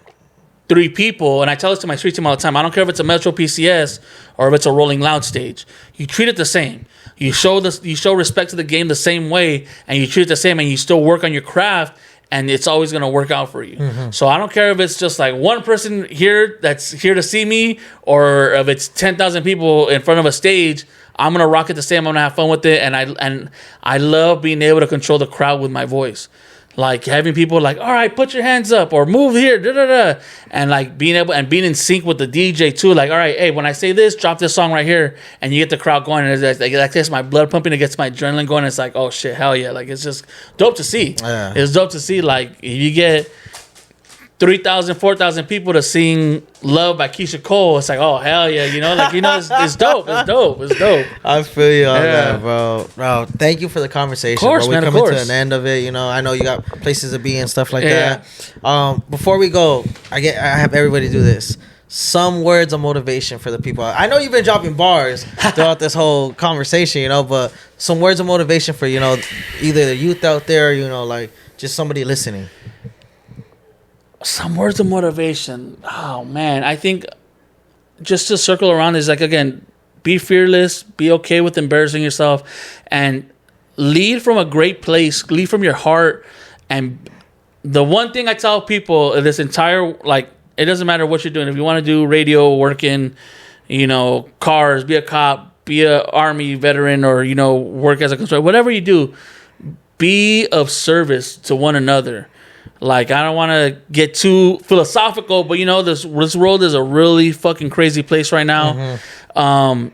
3 people. And I tell this to my street team all the time. I don't care if it's a Metro PCS or if it's a Rolling Loud stage. You treat it the same. You show respect to the game the same way, and you treat it the same, and you still work on your craft. And it's always going to work out for you. So I don't care if it's just like one person here that's here to see me, or if it's 10,000 people in front of a stage. I'm going to rock it the same. I'm going to have fun with it. And I love being able to control the crowd with my voice. Like having people like, all right, put your hands up or move here, and like being in sync with the DJ too. Like, all right, hey, when I say this, drop this song right here, and you get the crowd going, and it's like gets my blood pumping, it gets my adrenaline going. It's like, oh shit, hell yeah! Like, it's just dope to see. Yeah. It's dope to see. Like, if you get 3,000, 4,000 people to sing "Love" by Keisha Cole, it's like, oh hell yeah, you know, like, you know, it's dope. It's dope. I feel you on that, bro. Bro, thank you for the conversation. Of course, bro. We're coming to an end of it. You know, I know you got places to be and stuff like that. Before we go, I have everybody do this. Some words of motivation for the people. I know you've been dropping bars throughout this whole conversation, you know, but some words of motivation for, you know, either the youth out there, or, you know, like just somebody listening. Some words of motivation. Oh man, I think just to circle around is like, again, be fearless, be okay with embarrassing yourself, and lead from a great place, lead from your heart. And the one thing I tell people, this entire, like, it doesn't matter what you're doing. If you want to do radio, working, you know, cars, be a cop, be a army veteran, or, you know, work as a constructor, whatever you do, be of service to one another. Like, I don't want to get too philosophical, but, you know, this world is a really fucking crazy place right now. And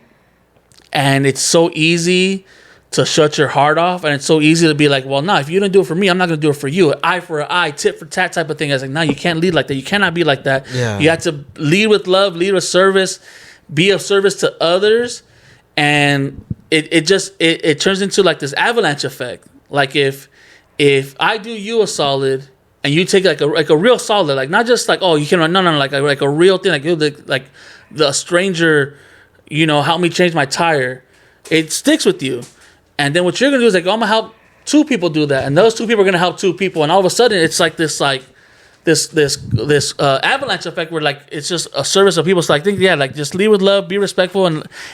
it's so easy to shut your heart off, and it's so easy to be like, well, no, if you don't do it for me, I'm not going to do it for you. Eye for an eye, tit for tat type of thing. I was like, no, you can't lead like that. You cannot be like that. Yeah. You have to lead with love, lead with service, be of service to others, and it turns into like this avalanche effect. Like if I do you a solid and you take like a real solid, like not just like, oh, you can run, no, like a real thing, like the stranger, you know, help me change my tire, it sticks with you. And then what you're gonna do is like, oh, I'm gonna help 2 people do that, and those 2 people are gonna help 2 people, and all of a sudden it's like this avalanche effect where like it's just a service of people. So I think like just lead with love, be respectful,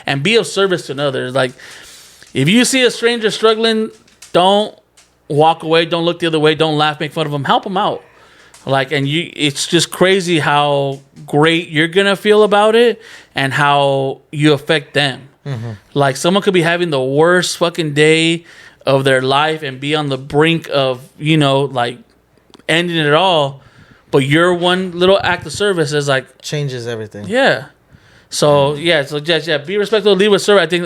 and be of service to another. Like if you see a stranger struggling, don't walk away, don't look the other way, don't laugh, make fun of them, help them out. Like, and it's just crazy how great you're gonna feel about it and how you affect them. Mm-hmm. Like someone could be having the worst fucking day of their life and be on the brink of, you know, like ending it all, but your one little act of service is like changes everything. Yeah. So just be respectful, lead with service. I think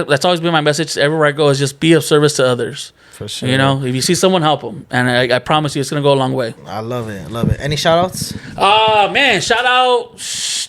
that's always been my message everywhere I go, is just be of service to others. For sure. You know, if you see someone, help them, and I promise you, it's gonna go a long way. I love it. Any shout outs? Man, shout out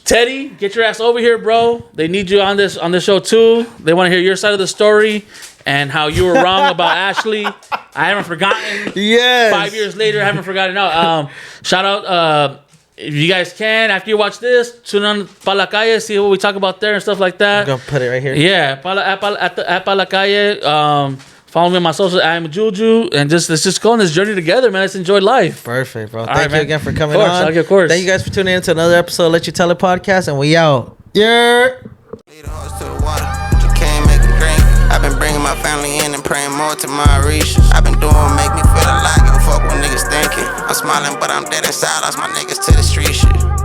Teddy. Get your ass over here, bro. They need you on this show too. They want to hear your side of the story and how you were wrong about Ashley. I haven't forgotten. Yes. 5 years later, I haven't forgotten. No. Shout out. If you guys can, after you watch this, tune on Pa La Calle, see what we talk about there and stuff like that. I'm gonna put it right here. Yeah, at Pa La Calle. Follow me on my social. I'm JuJu, and let's just go on this journey together, man. Let's enjoy life. Perfect, bro. All Thank you again for coming on. Of course. Thank you guys for tuning in to another episode of Let You Tell It podcast, and we out. Yeah. Lead a horse to the water, you can't make a drink. I've been bringing my family in and praying more to my reach. I've been doing make me feel alive, give a fuck what niggas thinking. I'm smiling, but I'm dead inside, lost my niggas to the street shit.